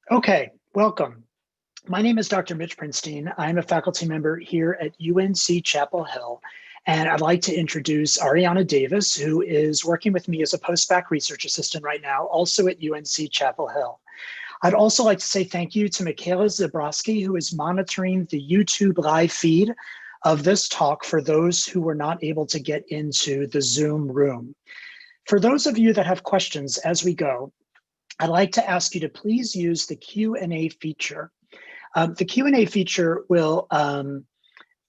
Okay, welcome. My name is Dr. Mitch Prinstein. I'm a faculty member here at UNC Chapel Hill, and I'd like to introduce Ariana Davis, who is working with me as a post-bac research assistant right now, also at UNC Chapel Hill. I'd also like to say thank you to Michaela Zabrowski, who is monitoring the YouTube live feed of this talk for those who were not able to get into the Zoom room. For those of you that have questions as we go, I'd like to ask you to please use the Q&A feature. The Q&A feature will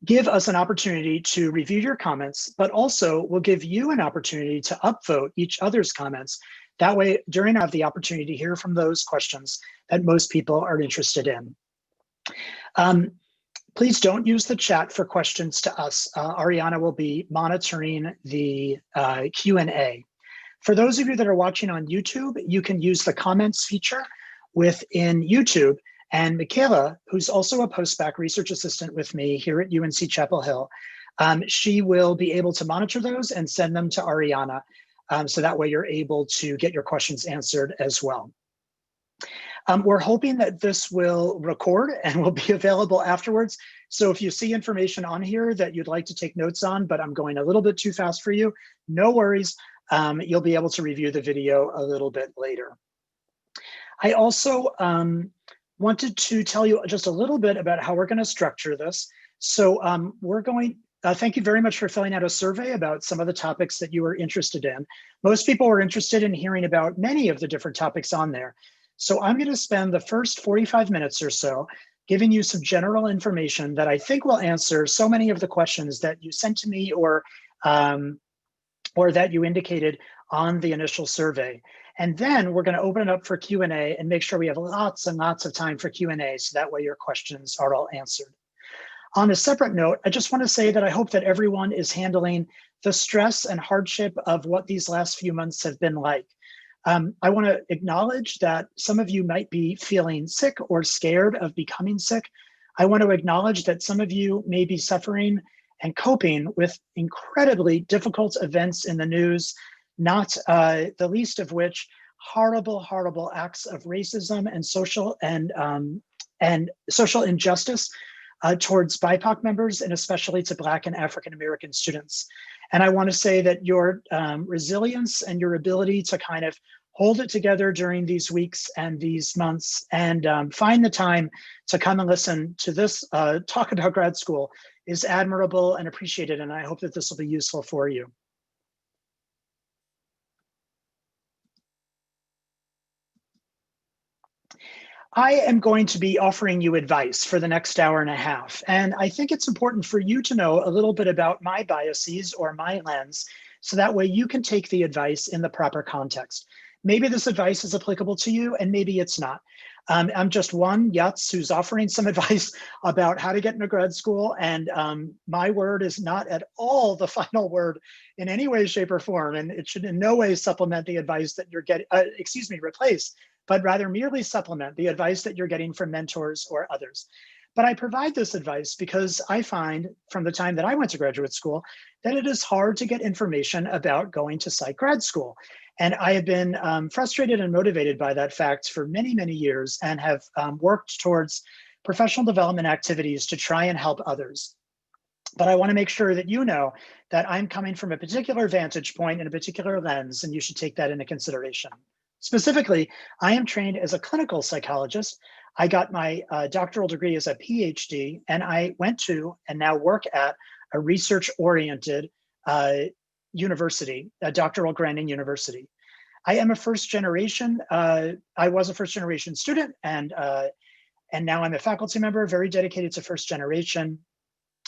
give us an opportunity to review your comments, but also will give you an opportunity to upvote each other's comments. That way, during I have the opportunity to hear from those questions that most people are interested in. Please don't use the chat for questions to us. Ariana will be monitoring the Q&A. For those of you that are watching on YouTube, you can use the comments feature within YouTube. And Michaela, who's also a post-bac research assistant with me here at UNC Chapel Hill, she will be able to monitor those and send them to Ariana. So that way you're able to get your questions answered as well. We're hoping that this will record and will be available afterwards. So if you see information on here that you'd like to take notes on, but I'm going a little bit too fast for you, no worries. You'll be able to review the video a little bit later. I also wanted to tell you just a little bit about how we're going to structure this. So thank you very much for filling out a survey about some of the topics that you were interested in. Most people were interested in hearing about many of the different topics on there. So I'm going to spend the first 45 minutes or so giving you some general information that I think will answer so many of the questions that you sent to me or that you indicated on the initial survey. And then we're going to open it up for Q&A and make sure we have lots and lots of time for Q&A, so that way your questions are all answered. On a separate note, I just want to say that I hope that everyone is handling the stress and hardship of what these last few months have been like. I want to acknowledge that some of you might be feeling sick or scared of becoming sick. I want to acknowledge that some of you may be suffering and coping with incredibly difficult events in the news, not the least of which horrible, horrible acts of racism and social injustice towards BIPOC members, and especially to Black and African American students. And I want to say that your resilience and your ability to kind of hold it together during these weeks and these months and find the time to come and listen to this talk about grad school is admirable and appreciated, and I hope that this will be useful for you. I am going to be offering you advice for the next hour and a half, and I think it's important for you to know a little bit about my biases or my lens, so that way you can take the advice in the proper context. Maybe this advice is applicable to you, and maybe it's not. I'm just one Yutz who's offering some advice about how to get into grad school, and my word is not at all the final word in any way, shape, or form, and it should in no way supplement the advice that you're getting, replace, but rather merely supplement the advice that you're getting from mentors or others. But I provide this advice because I find from the time that I went to graduate school that it is hard to get information about going to psych grad school. And I have been frustrated and motivated by that fact for many, many years and have worked towards professional development activities to try and help others. But I want to make sure that you know that I'm coming from a particular vantage point and a particular lens, and you should take that into consideration. Specifically, I am trained as a clinical psychologist. I got my doctoral degree as a PhD, and I went to and now work at a research-oriented university, a doctoral granting university. I am a first generation, I was a first generation student, and now I'm a faculty member, very dedicated to first generation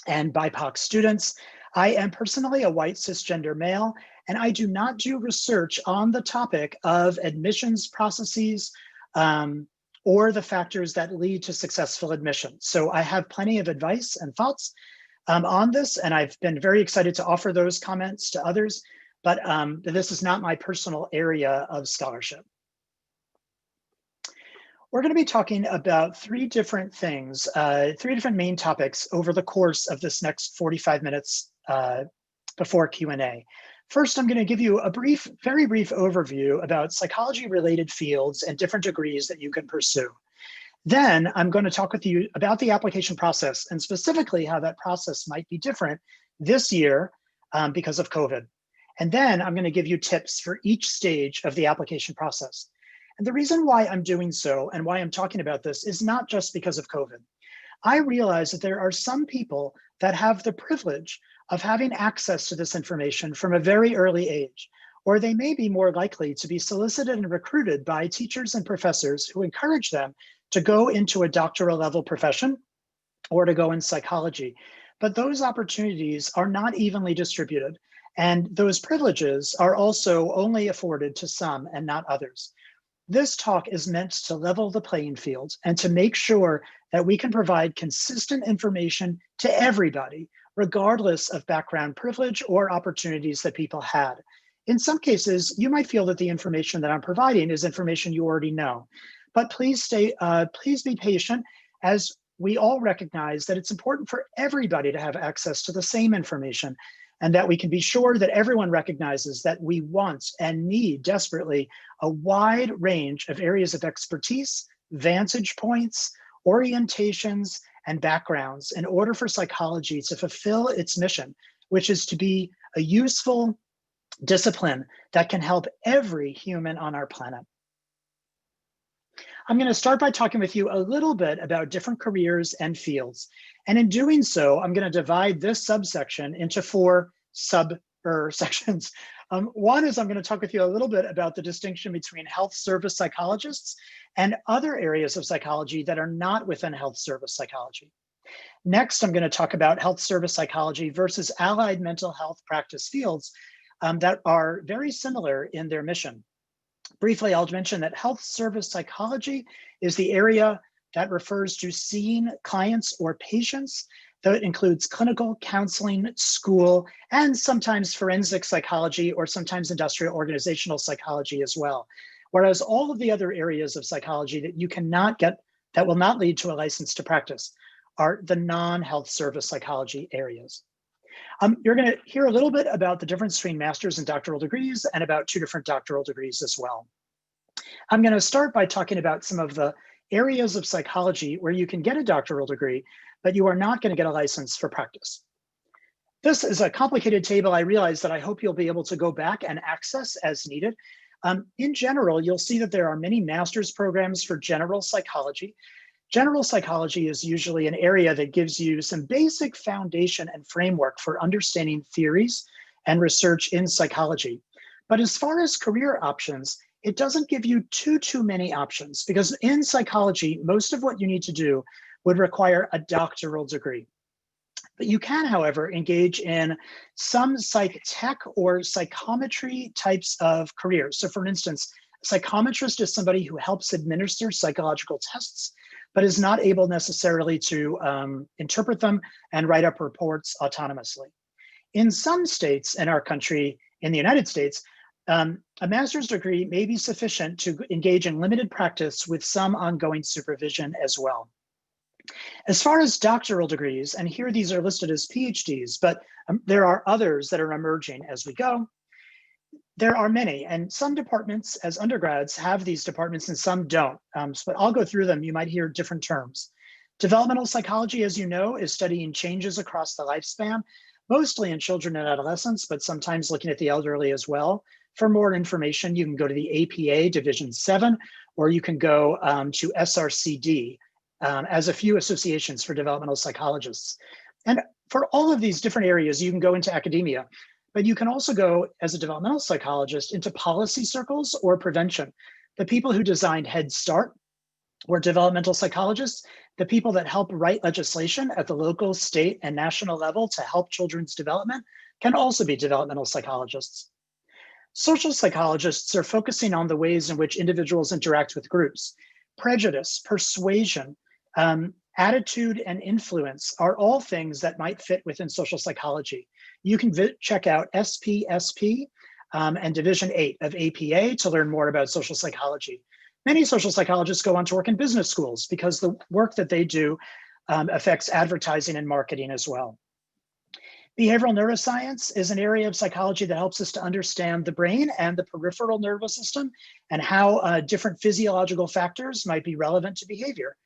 and BIPOC students. I am personally a white cisgender male, and I do not do research on the topic of admissions processes or the factors that lead to successful admission. So I have plenty of advice and thoughts on this, and I've been very excited to offer those comments to others, but this is not my personal area of scholarship. We're going to be talking about three different things, three different main topics over the course of this next 45 minutes before Q&A. First, I'm going to give you a very brief overview about psychology-related fields and different degrees that you can pursue. Then I'm going to talk with you about the application process and specifically how that process might be different this year because of COVID. And then I'm going to give you tips for each stage of the application process. And the reason why I'm doing so and why I'm talking about this is not just because of COVID. I realize that there are some people that have the privilege of having access to this information from a very early age, or they may be more likely to be solicited and recruited by teachers and professors who encourage them to go into a doctoral level profession or to go in psychology. But those opportunities are not evenly distributed, and those privileges are also only afforded to some and not others. This talk is meant to level the playing field and to make sure that we can provide consistent information to everybody, regardless of background privilege or opportunities that people had. In some cases, you might feel that the information that I'm providing is information you already know, but please be patient, as we all recognize that it's important for everybody to have access to the same information, and that we can be sure that everyone recognizes that we want and need desperately a wide range of areas of expertise, vantage points, orientations, and backgrounds in order for psychology to fulfill its mission, which is to be a useful discipline that can help every human on our planet. I'm going to start by talking with you a little bit about different careers and fields. And in doing so, I'm going to divide this subsection into 4 subsections. One is I'm going to talk with you a little bit about the distinction between health service psychologists and other areas of psychology that are not within health service psychology. Next, I'm going to talk about health service psychology versus allied mental health practice fields that are very similar in their mission. Briefly, I'll mention that health service psychology is the area that refers to seeing clients or patients. That includes clinical, counseling, school, and sometimes forensic psychology, or sometimes industrial organizational psychology as well. Whereas all of the other areas of psychology that you cannot get, that will not lead to a license to practice, are the non-health service psychology areas. You're going to hear a little bit about the difference between master's and doctoral degrees, and about 2 different doctoral degrees as well. I'm going to start by talking about some of the areas of psychology where you can get a doctoral degree, but you are not going to get a license for practice. This is a complicated table. I realize that I hope you'll be able to go back and access as needed. In general, you'll see that there are many master's programs for general psychology. General psychology is usually an area that gives you some basic foundation and framework for understanding theories and research in psychology. But as far as career options, it doesn't give you too many options, because in psychology, most of what you need to do would require a doctoral degree. But you can, however, engage in some psych tech or psychometry types of careers. So for instance, a psychometrist is somebody who helps administer psychological tests, but is not able necessarily to interpret them and write up reports autonomously. In some states in our country, in the United States, a master's degree may be sufficient to engage in limited practice with some ongoing supervision as well. As far as doctoral degrees, and here these are listed as PhDs, but there are others that are emerging as we go. There are many, and some departments as undergrads have these departments and some don't, but I'll go through them. You might hear different terms. Developmental psychology, as you know, is studying changes across the lifespan, mostly in children and adolescents, but sometimes looking at the elderly as well. For more information, you can go to the APA Division 7, or you can go to SRCD, as a few associations for developmental psychologists. And for all of these different areas, you can go into academia, but you can also go as a developmental psychologist into policy circles or prevention. The people who designed Head Start were developmental psychologists. The people that help write legislation at the local, state, and national level to help children's development can also be developmental psychologists. Social psychologists are focusing on the ways in which individuals interact with groups. Prejudice, persuasion, attitude, and influence are all things that might fit within social psychology. You can check out SPSP and Division 8 of APA to learn more about social psychology. Many social psychologists go on to work in business schools because the work that they do affects advertising and marketing as well. Behavioral neuroscience is an area of psychology that helps us to understand the brain and the peripheral nervous system and how different physiological factors might be relevant to behavior.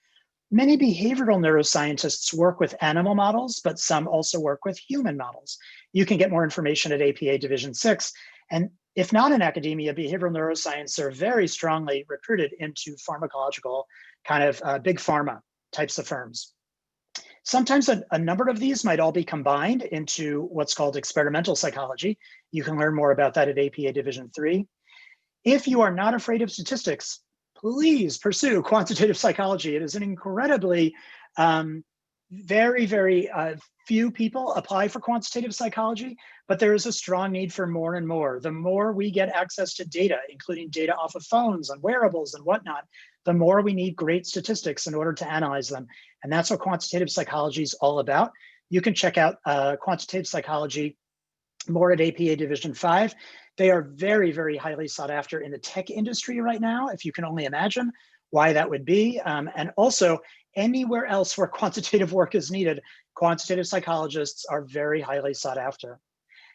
Many behavioral neuroscientists work with animal models, but some also work with human models. You can get more information at APA Division 6. And if not in academia, behavioral neuroscience are very strongly recruited into pharmacological kind of big pharma types of firms. Sometimes a number of these might all be combined into what's called experimental psychology. You can learn more about that at APA Division 3. If you are not afraid of statistics, please pursue quantitative psychology. It is an incredibly very few people apply for quantitative psychology, but there is a strong need for more and more. The more we get access to data, including data off of phones and wearables and whatnot, the more we need great statistics in order to analyze them. And that's what quantitative psychology is all about. You can check out quantitative psychology more at APA Division 5. They are very highly sought after in the tech industry right now, if you can only imagine why that would be. And also anywhere else where quantitative work is needed, quantitative psychologists are very highly sought after.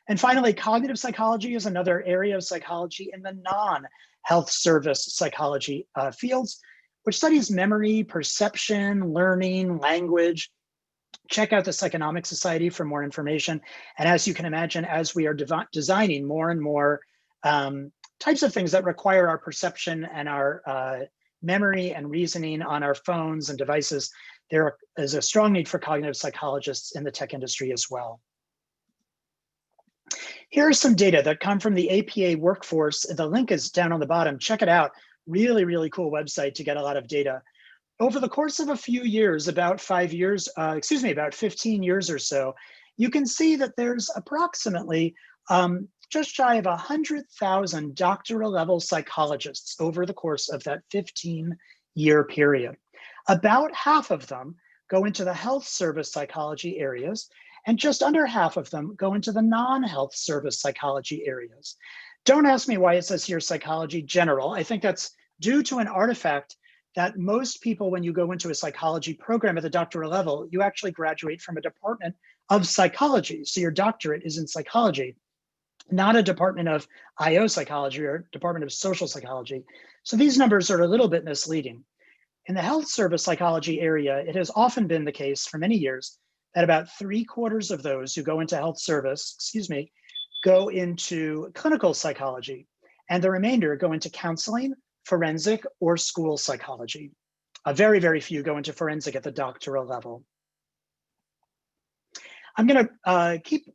And finally, cognitive psychology is another area of psychology in the non-health service psychology fields, which studies memory, perception, learning, language. Check out the Psychonomic Society for more information. And as you can imagine, as we are designing more and more types of things that require our perception and our memory and reasoning on our phones and devices, there is a strong need for cognitive psychologists in the tech industry as well. Here are some data that come from the APA workforce. The link is down on the bottom. Check it out. Really cool website to get a lot of data. Over the course of a few years, about 15 years or so, you can see that there's approximately just shy of 100,000 doctoral level psychologists over the course of that 15-year period. About half of them go into the health service psychology areas, and just under half of them go into the non-health service psychology areas. Don't ask me why it says here psychology general. I think that's due to an artifact that most people, when you go into a psychology program at the doctoral level, you actually graduate from a department of psychology. So your doctorate is in psychology, not a department of IO psychology or department of social psychology. So these numbers are a little bit misleading. In the health service psychology area, it has often been the case for many years that about 3/4 of those who go into health service, go into clinical psychology, and the remainder go into counseling, forensic, or school psychology. Very few go into forensic at the doctoral level. I'm gonna keep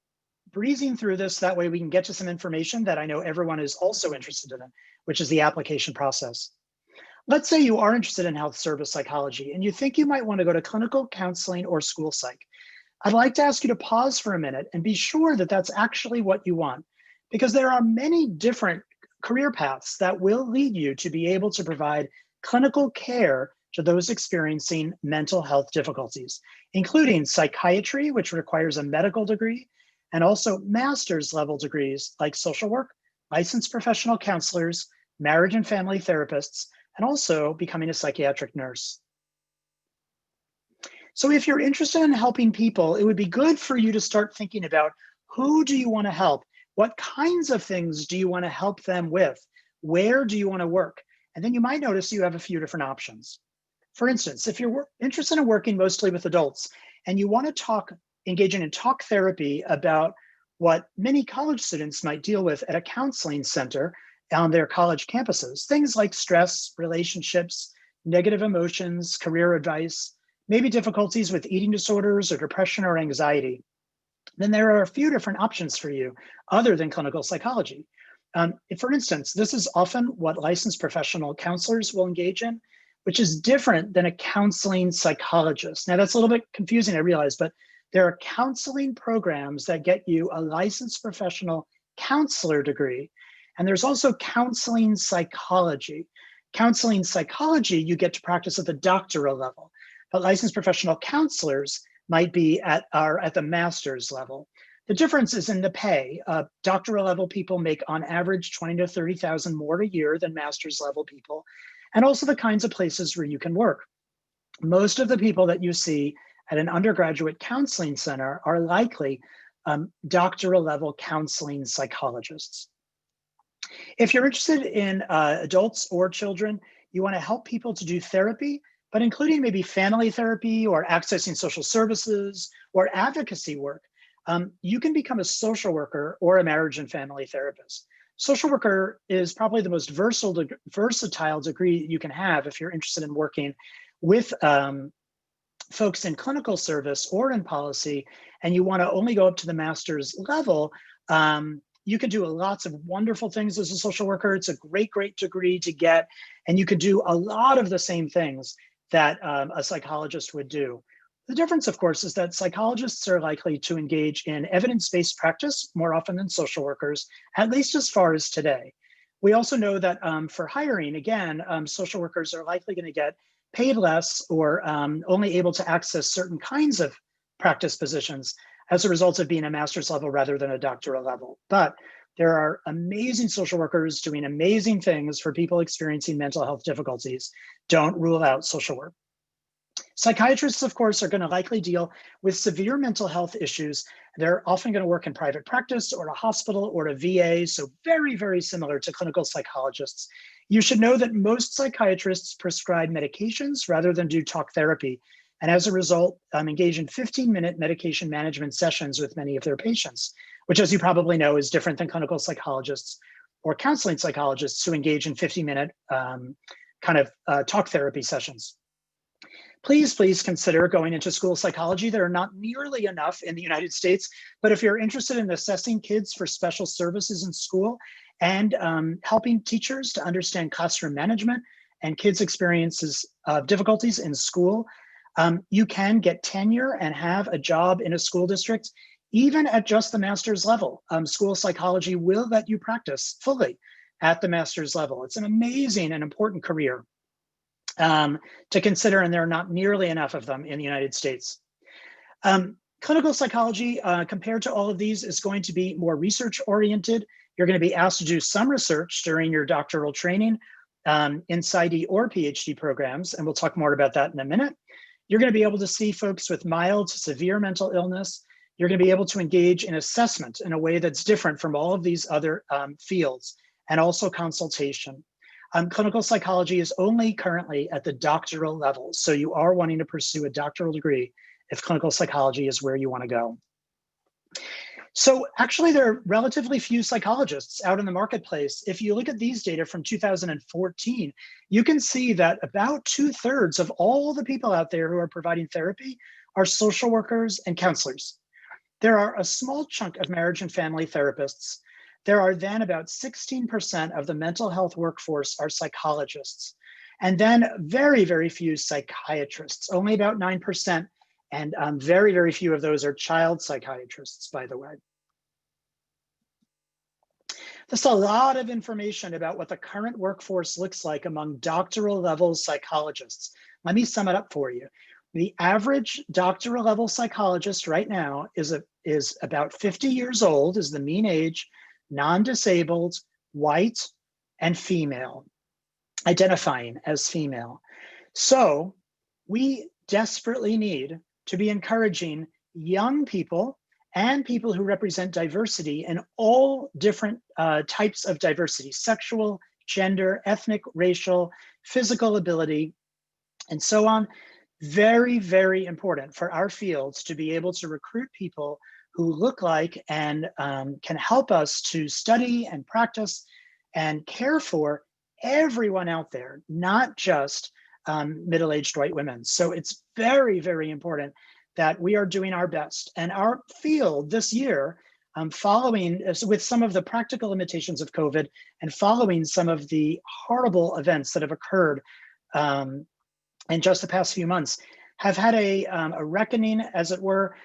breezing through this, that way we can get to some information that I know everyone is also interested in, which is the application process. Let's say you are interested in health service psychology and you think you might want to go to clinical, counseling, or school psych. I'd like to ask you to pause for a minute and be sure that that's actually what you want, because there are many different career paths that will lead you to be able to provide clinical care to those experiencing mental health difficulties, including psychiatry, which requires a medical degree, and also master's level degrees like social work, licensed professional counselors, marriage and family therapists, and also becoming a psychiatric nurse. So if you're interested in helping people, it would be good for you to start thinking about who do you want to help? What kinds of things do you want to help them with? Where do you want to work? And then you might notice you have a few different options. For instance, if you're interested in working mostly with adults and you want to engaging in talk therapy about what many college students might deal with at a counseling center on their college campuses, things like stress, relationships, negative emotions, career advice, maybe difficulties with eating disorders or depression or anxiety, then there are a few different options for you other than clinical psychology. For instance, this is often what licensed professional counselors will engage in, which is different than a counseling psychologist. Now that's a little bit confusing, I realize, but there are counseling programs that get you a licensed professional counselor degree. And there's also counseling psychology. Counseling psychology, you get to practice at the doctoral level, but licensed professional counselors might be at the master's level. The difference is in the pay. Doctoral level people make on average $20,000 to $30,000 more a year than master's level people, and also the kinds of places where you can work. Most of the people that you see at an undergraduate counseling center are likely doctoral level counseling psychologists. If you're interested in adults or children, you want to help people to do therapy, but including maybe family therapy or accessing social services or advocacy work, you can become a social worker or a marriage and family therapist. Social worker is probably the most versatile degree you can have if you're interested in working with folks in clinical service or in policy, and you want to only go up to the master's level. You can do lots of wonderful things as a social worker. It's a great, great degree to get, and you can do a lot of the same things that a psychologist would do. The difference, of course, is that psychologists are likely to engage in evidence-based practice more often than social workers, at least as far as today. We also know that for hiring, again, social workers are likely going to get paid less or only able to access certain kinds of practice positions as a result of being a master's level rather than a doctoral level. But there are amazing social workers doing amazing things for people experiencing mental health difficulties. Don't rule out social work. Psychiatrists, of course, are going to likely deal with severe mental health issues. They're often going to work in private practice or a hospital or a VA, so very, very similar to clinical psychologists. You should know that most psychiatrists prescribe medications rather than do talk therapy, and as a result, engage in 15-minute medication management sessions with many of their patients, which, as you probably know, is different than clinical psychologists or counseling psychologists who engage in 50-minute talk therapy sessions. Please consider going into school psychology. There are not nearly enough in the United States, but if you're interested in assessing kids for special services in school and helping teachers to understand classroom management and kids' experiences of difficulties in school, you can get tenure and have a job in a school district, even at just the master's level. School psychology will let you practice fully at the master's level. It's an amazing and important career to consider, and there are not nearly enough of them in the United States. Clinical psychology, compared to all of these, is going to be more research-oriented. You're going to be asked to do some research during your doctoral training in PsyD or PhD programs, and we'll talk more about that in a minute. You're going to be able to see folks with mild to severe mental illness. You're going to be able to engage in assessment in a way that's different from all of these other fields, and also consultation. Clinical psychology is only currently at the doctoral level, so you are wanting to pursue a doctoral degree if clinical psychology is where you want to go. So actually, there are relatively few psychologists out in the marketplace. If you look at these data from 2014, you can see that about 2/3 of all the people out there who are providing therapy are social workers and counselors. There are a small chunk of marriage and family therapists. There are then about 16% of the mental health workforce are psychologists. And then very, very few psychiatrists, only about 9%. And very, very few of those are child psychiatrists, by the way. There's a lot of information about what the current workforce looks like among doctoral level psychologists. Let me sum it up for you. The average doctoral level psychologist right now is about 50 years old, is the mean age, non-disabled, white, and female, identifying as female. So we desperately need to be encouraging young people and people who represent diversity in all different types of diversity: sexual, gender, ethnic, racial, physical ability, and so on. Very, very important for our fields to be able to recruit people who look like and can help us to study and practice and care for everyone out there, not just middle-aged white women. So it's very, very important that we are doing our best. And our field this year, following with some of the practical limitations of COVID and following some of the horrible events that have occurred in just the past few months, have had a reckoning, as it were,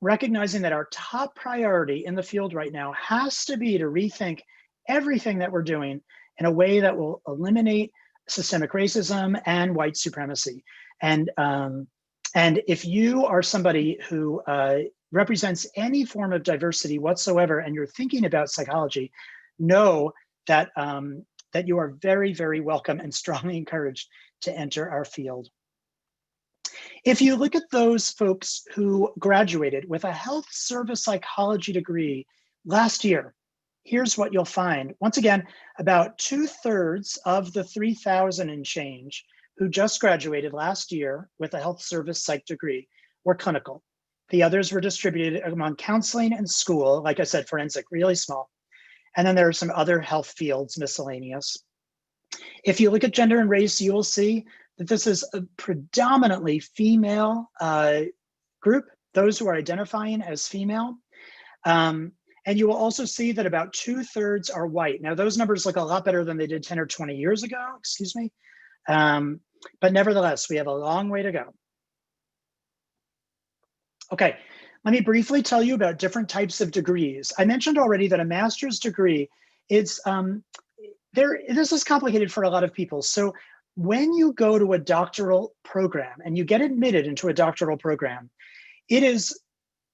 recognizing that our top priority in the field right now has to be to rethink everything that we're doing in a way that will eliminate systemic racism and white supremacy. And if you are somebody who represents any form of diversity whatsoever, and you're thinking about psychology, know that that you are very, very welcome and strongly encouraged to enter our field. If you look at those folks who graduated with a health service psychology degree last year, here's what you'll find. Once again, about 2/3 of the 3,000 and change who just graduated last year with a health service psych degree were clinical. The others were distributed among counseling and school, like I said, forensic, really small. And then there are some other health fields, miscellaneous. If you look at gender and race, you will see that this is a predominantly female group, those who are identifying as female. And you will also see that about 2/3 are white. Now, those numbers look a lot better than they did 10 or 20 years ago, excuse me. But nevertheless, we have a long way to go. Okay, let me briefly tell you about different types of degrees. I mentioned already that a master's degree is, this is complicated for a lot of people. So when you go to a doctoral program and you get admitted into a doctoral program, it is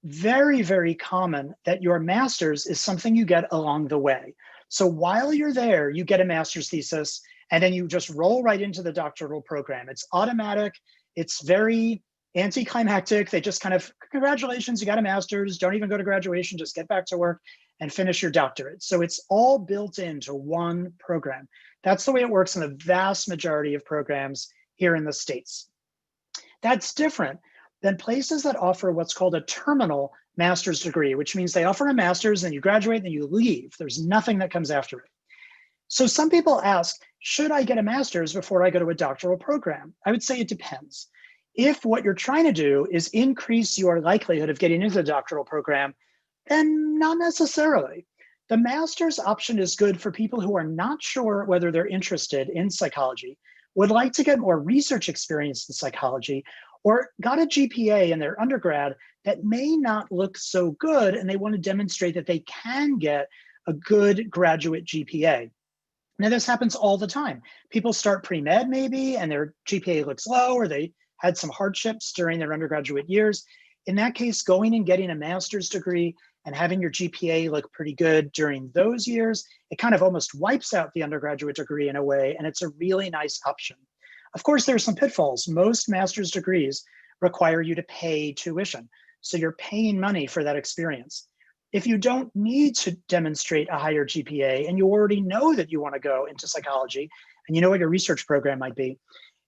very, very common that your master's is something you get along the way. So while you're there, you get a master's thesis, and then you just roll right into the doctoral program. It's automatic. It's very anticlimactic. They just kind of, congratulations, you got a master's, don't even go to graduation, just get back to work and finish your doctorate. So it's all built into one program. That's the way it works in the vast majority of programs here in the States. That's different than places that offer what's called a terminal master's degree, which means they offer a master's, then you graduate, then you leave. There's nothing that comes after it. So some people ask, should I get a master's before I go to a doctoral program? I would say it depends. If what you're trying to do is increase your likelihood of getting into the doctoral program, then not necessarily. The master's option is good for people who are not sure whether they're interested in psychology, would like to get more research experience in psychology, or got a GPA in their undergrad that may not look so good, and they want to demonstrate that they can get a good graduate GPA. Now, this happens all the time. People start pre-med maybe, and their GPA looks low, or they had some hardships during their undergraduate years. In that case, going and getting a master's degree and having your GPA look pretty good during those years, it kind of almost wipes out the undergraduate degree in a way, and it's a really nice option. Of course, there are some pitfalls. Most master's degrees require you to pay tuition, so you're paying money for that experience. If you don't need to demonstrate a higher GPA and you already know that you want to go into psychology and you know what your research program might be,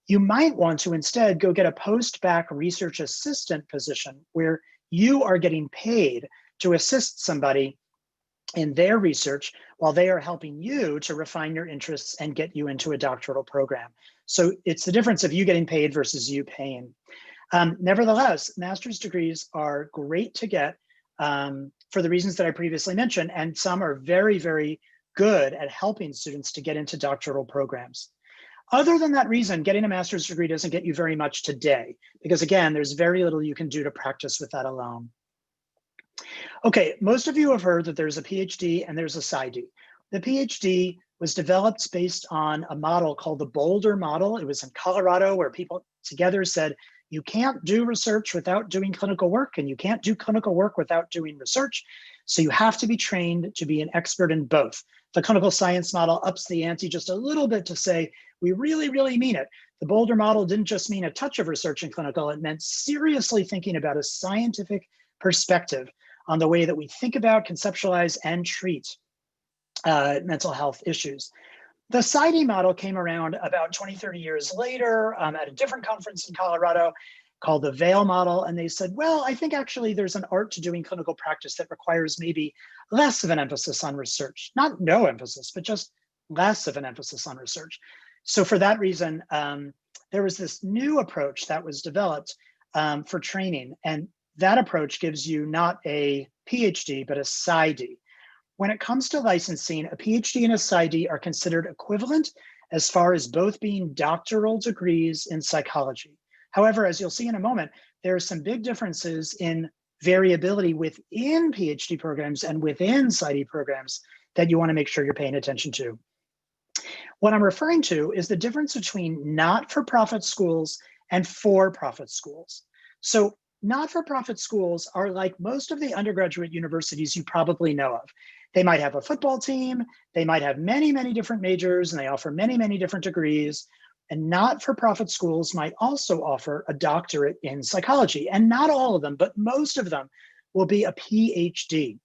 you might want to instead go get a post-bac research assistant position where you are getting paid to assist somebody in their research while they are helping you to refine your interests and get you into a doctoral program. So it's the difference of you getting paid versus you paying. Nevertheless, master's degrees are great to get for the reasons that I previously mentioned, and some are very, very good at helping students to get into doctoral programs. Other than that reason, getting a master's degree doesn't get you very much today, because again, there's very little you can do to practice with that alone. Okay, most of you have heard that there's a PhD and there's a PsyD. The PhD was developed based on a model called the Boulder model. It was in Colorado, where people together said, you can't do research without doing clinical work, and you can't do clinical work without doing research. So you have to be trained to be an expert in both. The clinical science model ups the ante just a little bit to say, we really, really mean it. The Boulder model didn't just mean a touch of research in clinical, it meant seriously thinking about a scientific perspective on the way that we think about, conceptualize, and treat mental health issues. The PsyD model came around about 20, 30 years later at a different conference in Colorado called the Vail model. And they said, well, I think actually there's an art to doing clinical practice that requires maybe less of an emphasis on research. Not no emphasis, but just less of an emphasis on research. So for that reason, there was this new approach that was developed for training. And that approach gives you not a PhD, but a PsyD. When it comes to licensing, a PhD and a PsyD are considered equivalent as far as both being doctoral degrees in psychology. However, as you'll see in a moment, there are some big differences in variability within PhD programs and within PsyD programs that you want to make sure you're paying attention to. What I'm referring to is the difference between not-for-profit schools and for-profit schools. So not-for-profit schools are like most of the undergraduate universities you probably know of. They might have a football team, they might have many, many different majors, and they offer many, many different degrees. And not-for-profit schools might also offer a doctorate in psychology. And not all of them, but most of them will be a PhD.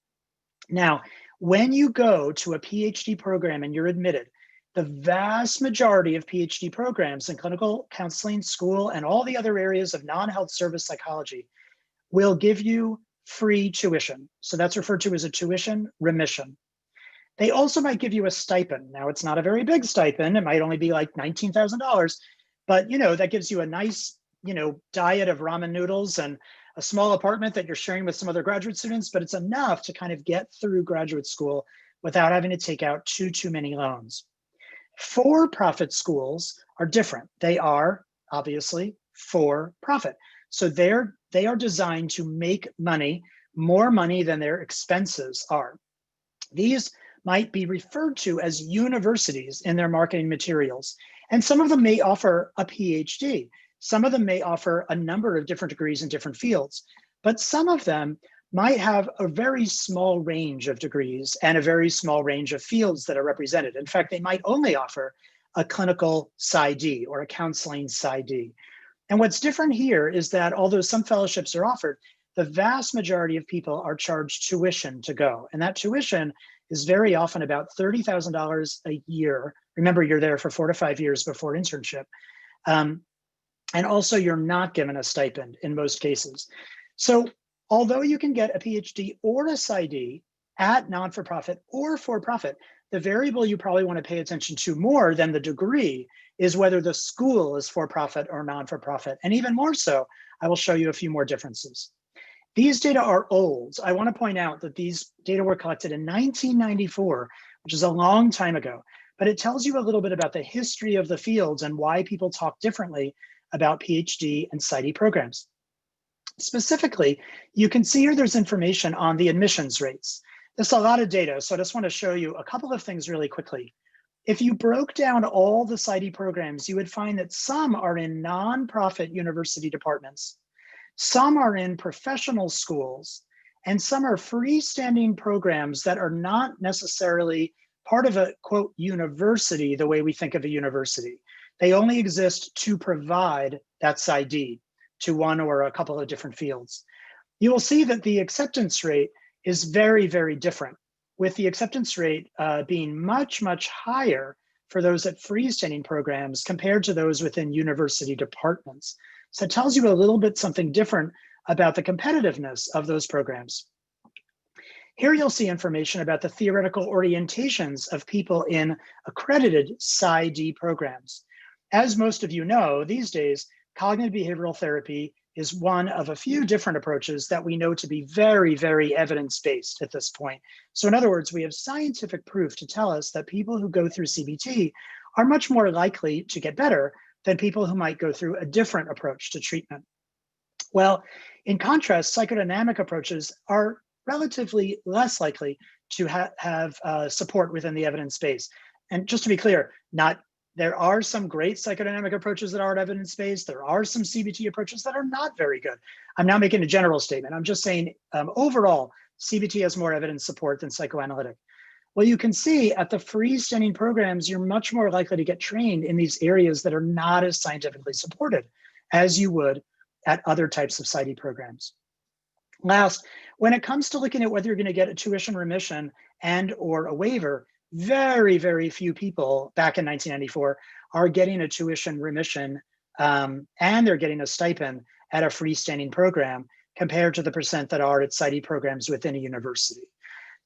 Now, when you go to a PhD program and you're admitted, the vast majority of PhD programs in clinical counseling, school, and all the other areas of non-health service psychology will give you free tuition. So that's referred to as a tuition remission. They also might give you a stipend. Now, it's not a very big stipend. It might only be like $19,000, but that gives you a nice, diet of ramen noodles and a small apartment that you're sharing with some other graduate students, but it's enough to kind of get through graduate school without having to take out too many loans. For-profit schools are different. They are obviously for profit. So they are designed to make money, more money than their expenses are. These might be referred to as universities in their marketing materials. And some of them may offer a PhD. Some of them may offer a number of different degrees in different fields, but some of them might have a very small range of degrees and a very small range of fields that are represented. In fact, they might only offer a clinical PsyD or a counseling PsyD. And what's different here is that although some fellowships are offered, the vast majority of people are charged tuition to go. And that tuition is very often about $30,000 a year. Remember, you're there for 4 to 5 years before internship. And also you're not given a stipend in most cases. So although you can get a PhD or a PsyD at non-for-profit or for-profit, the variable you probably want to pay attention to more than the degree is whether the school is for-profit or non-for-profit. And even more so, I will show you a few more differences. These data are old. I want to point out that these data were collected in 1994, which is a long time ago, but it tells you a little bit about the history of the fields and why people talk differently about PhD and PsyD programs. Specifically, you can see here there's information on the admissions rates. There's a lot of data, so I just want to show you a couple of things really quickly. If you broke down all the PsyD programs, you would find that some are in nonprofit university departments, some are in professional schools, and some are freestanding programs that are not necessarily part of a, quote, university the way we think of a university. They only exist to provide that PsyD to one or a couple of different fields. You will see that the acceptance rate is very, very different, with the acceptance rate being much higher for those at freestanding programs compared to those within university departments. So it tells you a little bit something different about the competitiveness of those programs. Here you'll see information about the theoretical orientations of people in accredited PsyD programs. As most of you know, these days, cognitive behavioral therapy is one of a few different approaches that we know to be very, very evidence-based at this point. So in other words, we have scientific proof to tell us that people who go through CBT are much more likely to get better than people who might go through a different approach to treatment. Well, in contrast, psychodynamic approaches are relatively less likely to have support within the evidence base. And just to be clear, there are some great psychodynamic approaches that are evidence-based. There are some CBT approaches that are not very good. I'm not making a general statement. I'm just saying overall, CBT has more evidence support than psychoanalytic. Well, you can see at the freestanding programs, you're much more likely to get trained in these areas that are not as scientifically supported as you would at other types of PsyD programs. Last, when it comes to looking at whether you're going to get a tuition remission and or a waiver, very, very few people back in 1994 are getting a tuition remission and they're getting a stipend at a freestanding program compared to the percent that are at PsyD programs within a university.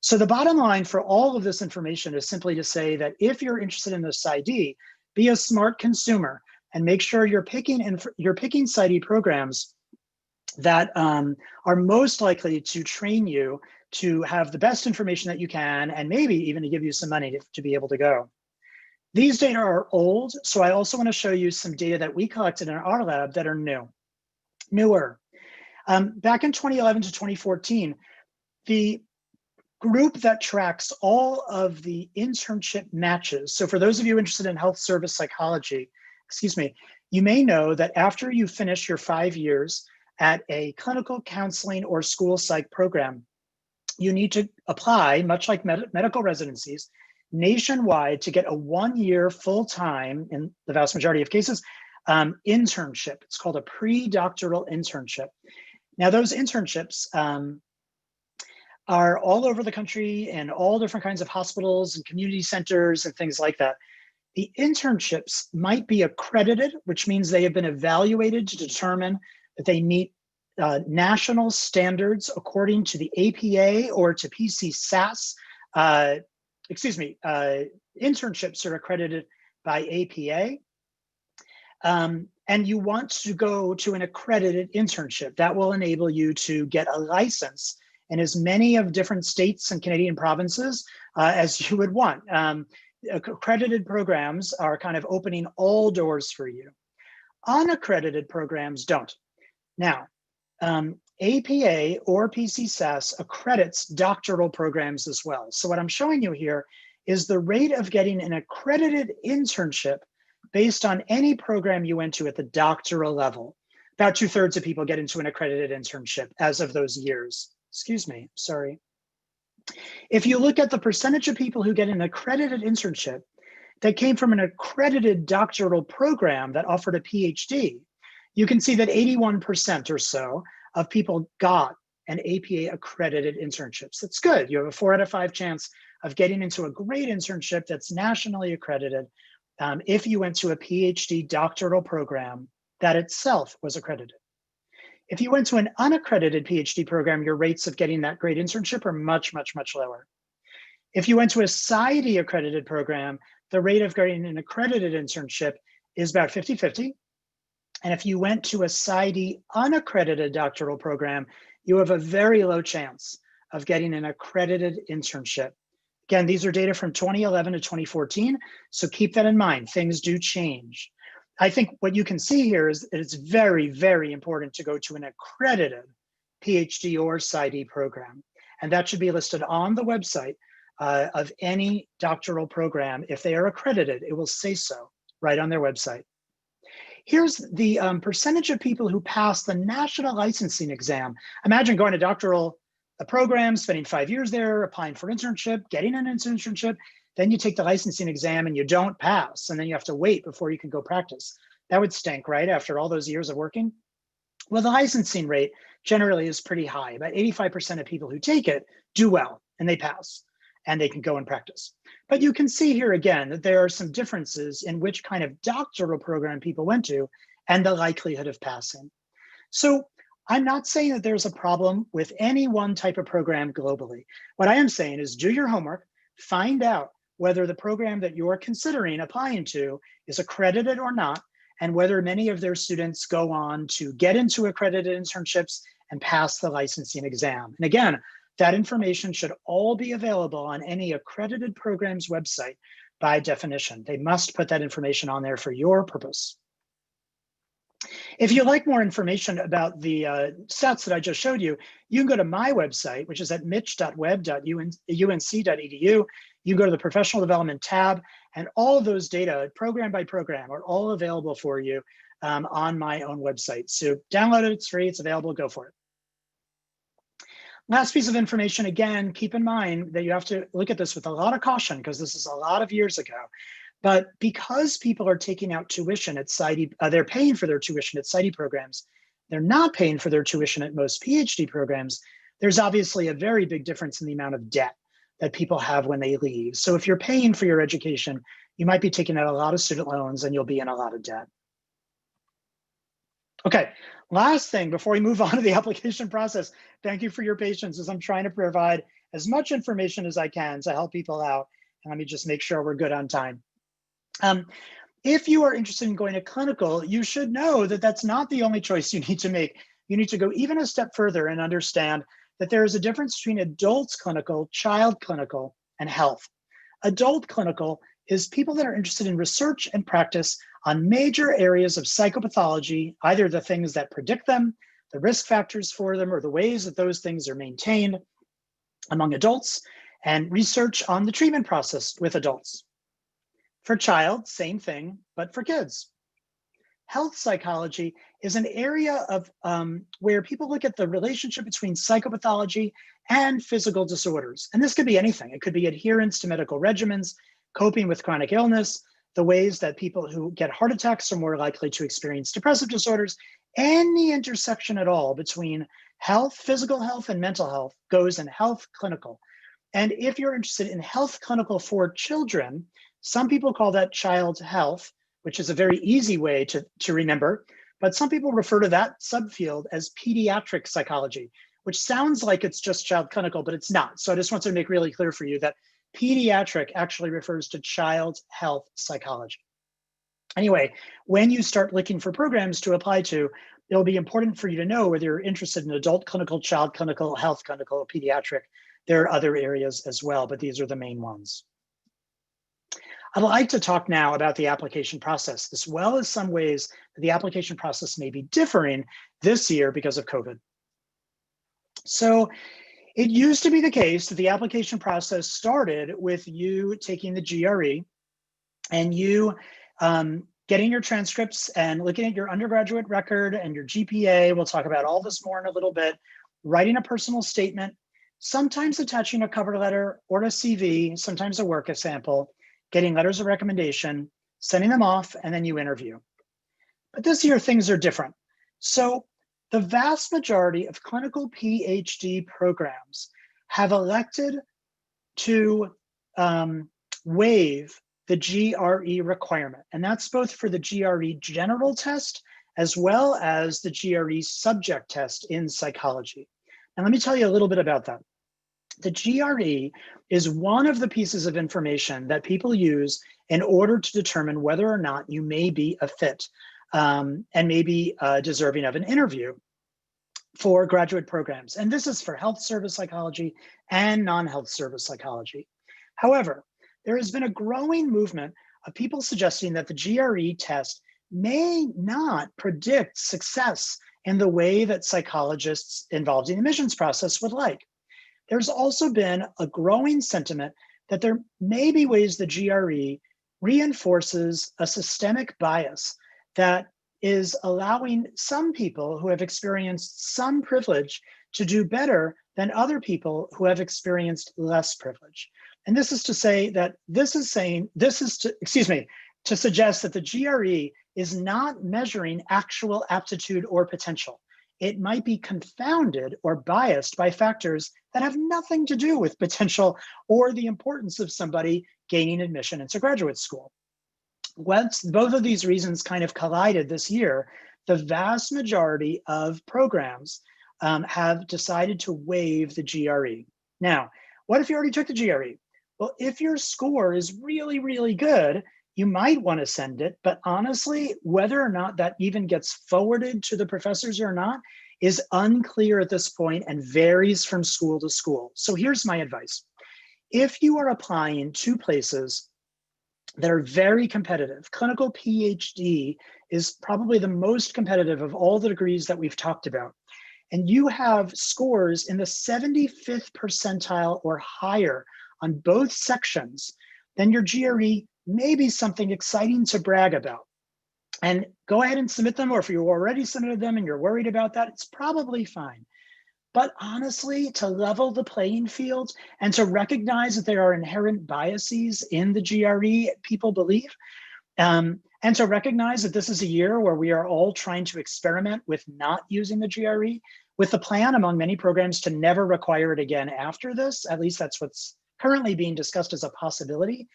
So the bottom line for all of this information is simply to say that if you're interested in the PsyD, be a smart consumer and make sure you're picking PsyD programs that are most likely to train you to have the best information that you can, and maybe even to give you some money to be able to go. These data are old, so I also want to show you some data that we collected in our lab that are newer. Back in 2011 to 2014, the group that tracks all of the internship matches. So for those of you interested in health service psychology, you may know that after you finish your 5 years at a clinical counseling or school psych program, you need to apply, much like medical residencies, nationwide to get a 1-year full-time, in the vast majority of cases, internship. It's called a pre-doctoral internship. Now, those internships are all over the country in all different kinds of hospitals and community centers and things like that. The internships might be accredited, which means they have been evaluated to determine that they meet national standards according to the APA or to PCSAS. Internships are accredited by APA. And you want to go to an accredited internship. That will enable you to get a license in as many of different states and Canadian provinces as you would want. Accredited programs are kind of opening all doors for you. Unaccredited programs don't. Now, APA or PCSAS accredits doctoral programs as well. So what I'm showing you here is the rate of getting an accredited internship based on any program you went to at the doctoral level. About 2/3 of people get into an accredited internship as of those years. Excuse me, sorry. If you look at the percentage of people who get an accredited internship that came from an accredited doctoral program that offered a PhD, you can see that 81% or so of people got an APA accredited internships. That's good. You have a 4 out of 5 chance of getting into a great internship that's nationally accredited if you went to a PhD doctoral program that itself was accredited. If you went to an unaccredited PhD program, your rates of getting that great internship are much, much, much lower. If you went to a PsyD accredited program, the rate of getting an accredited internship is about 50-50. And if you went to a PsyD unaccredited doctoral program, you have a very low chance of getting an accredited internship. Again, these are data from 2011 to 2014, so keep that in mind. Things do change. I think what you can see here is that it's very, very important to go to an accredited PhD or PsyD program. And that should be listed on the website of any doctoral program. If they are accredited, it will say so right on their website. Here's the percentage of people who pass the national licensing exam. Imagine going to doctoral program, spending 5 years there, applying for internship, getting an internship, then you take the licensing exam and you don't pass, and then you have to wait before you can go practice. That would stink, right? After all those years of working. Well, the licensing rate generally is pretty high. About 85% of people who take it do well and they pass and they can go and practice. But you can see here again that there are some differences in which kind of doctoral program people went to and the likelihood of passing. So I'm not saying that there's a problem with any one type of program globally. What I am saying is do your homework, find out whether the program that you're considering applying to is accredited or not, and whether many of their students go on to get into accredited internships and pass the licensing exam. And again, that information should all be available on any accredited program's website by definition. They must put that information on there for your purpose. If you'd like more information about the stats that I just showed you, you can go to my website, which is at mitch.web.unc.edu. You can go to the professional development tab, and all of those data, program by program, are all available for you on my own website. So download it, it's free, it's available, go for it. Last piece of information, again, keep in mind that you have to look at this with a lot of caution because this is a lot of years ago. But because people are taking out tuition at PsyD, they're paying for their tuition at PsyD programs, they're not paying for their tuition at most PhD programs, there's obviously a very big difference in the amount of debt that people have when they leave. So if you're paying for your education, you might be taking out a lot of student loans and you'll be in a lot of debt. Okay, last thing before we move on to the application process, thank you for your patience as I'm trying to provide as much information as I can to help people out. And let me just make sure we're good on time. If you are interested in going to clinical, you should know that that's not the only choice you need to make. You need to go even a step further and understand that there is a difference between adults clinical, child clinical, and health. Adult clinical is people that are interested in research and practice on major areas of psychopathology, either the things that predict them, the risk factors for them, or the ways that those things are maintained among adults, and research on the treatment process with adults. For child, same thing, but for kids. Health psychology is an area of where people look at the relationship between psychopathology and physical disorders. And this could be anything. It could be adherence to medical regimens, coping with chronic illness, the ways that people who get heart attacks are more likely to experience depressive disorders. Any intersection at all between health, physical health, and mental health goes in health clinical. And if you're interested in health clinical for children, Some people call that child health, which is a very easy way to remember, but some people refer to that subfield as pediatric psychology, which sounds like it's just child clinical, but it's not. So I just want to make really clear for you that pediatric actually refers to child health psychology. Anyway, when you start looking for programs to apply to, it'll be important for you to know whether you're interested in adult clinical, child clinical, health clinical, pediatric. There are other areas as well, but these are the main ones. I'd like to talk now about the application process, as well as some ways that the application process may be differing this year because of COVID. So it used to be the case that the application process started with you taking the GRE and you getting your transcripts and looking at your undergraduate record and your GPA. We'll talk about all this more in a little bit. Writing a personal statement, sometimes attaching a cover letter or a CV, sometimes a work sample, getting letters of recommendation, sending them off, and then you interview. But this year, things are different. So the vast majority of clinical PhD programs have elected to waive the GRE requirement. And that's both for the GRE general test as well as the GRE subject test in psychology. And let me tell you a little bit about that. The GRE is one of the pieces of information that people use in order to determine whether or not you may be a fit and may be deserving of an interview for graduate programs. And this is for health service psychology and non-health service psychology. However, there has been a growing movement of people suggesting that the GRE test may not predict success in the way that psychologists involved in the admissions process would like. There's also been a growing sentiment that there may be ways the GRE reinforces a systemic bias that is allowing some people who have experienced some privilege to do better than other people who have experienced less privilege. And this is to say that to suggest that the GRE is not measuring actual aptitude or potential. It might be confounded or biased by factors that have nothing to do with potential or the importance of somebody gaining admission into graduate school. Once both of these reasons kind of collided this year, the vast majority of programs have decided to waive the GRE. Now, what if you already took the GRE? Well, if your score is really, really good, you might want to send it, but honestly, whether or not that even gets forwarded to the professors or not is unclear at this point and varies from school to school. So here's my advice. If you are applying to places that are very competitive, clinical PhD is probably the most competitive of all the degrees that we've talked about, and you have scores in the 75th percentile or higher on both sections, then your GRE may be something exciting to brag about. And go ahead and submit them, or if you already submitted them and you're worried about that, it's probably fine. But honestly, to level the playing field and to recognize that there are inherent biases in the GRE, people believe, and to recognize that this is a year where we are all trying to experiment with not using the GRE, with the plan among many programs to never require it again after this. At least that's what's currently being discussed as a possibility.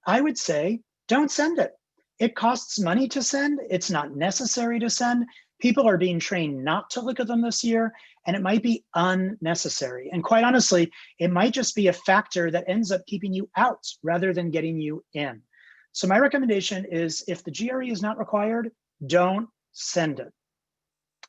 I would say, don't send it. It costs money to send. It's not necessary to send. People are being trained not to look at them this year, and it might be unnecessary. And quite honestly, it might just be a factor that ends up keeping you out rather than getting you in. So my recommendation is, if the GRE is not required, don't send it.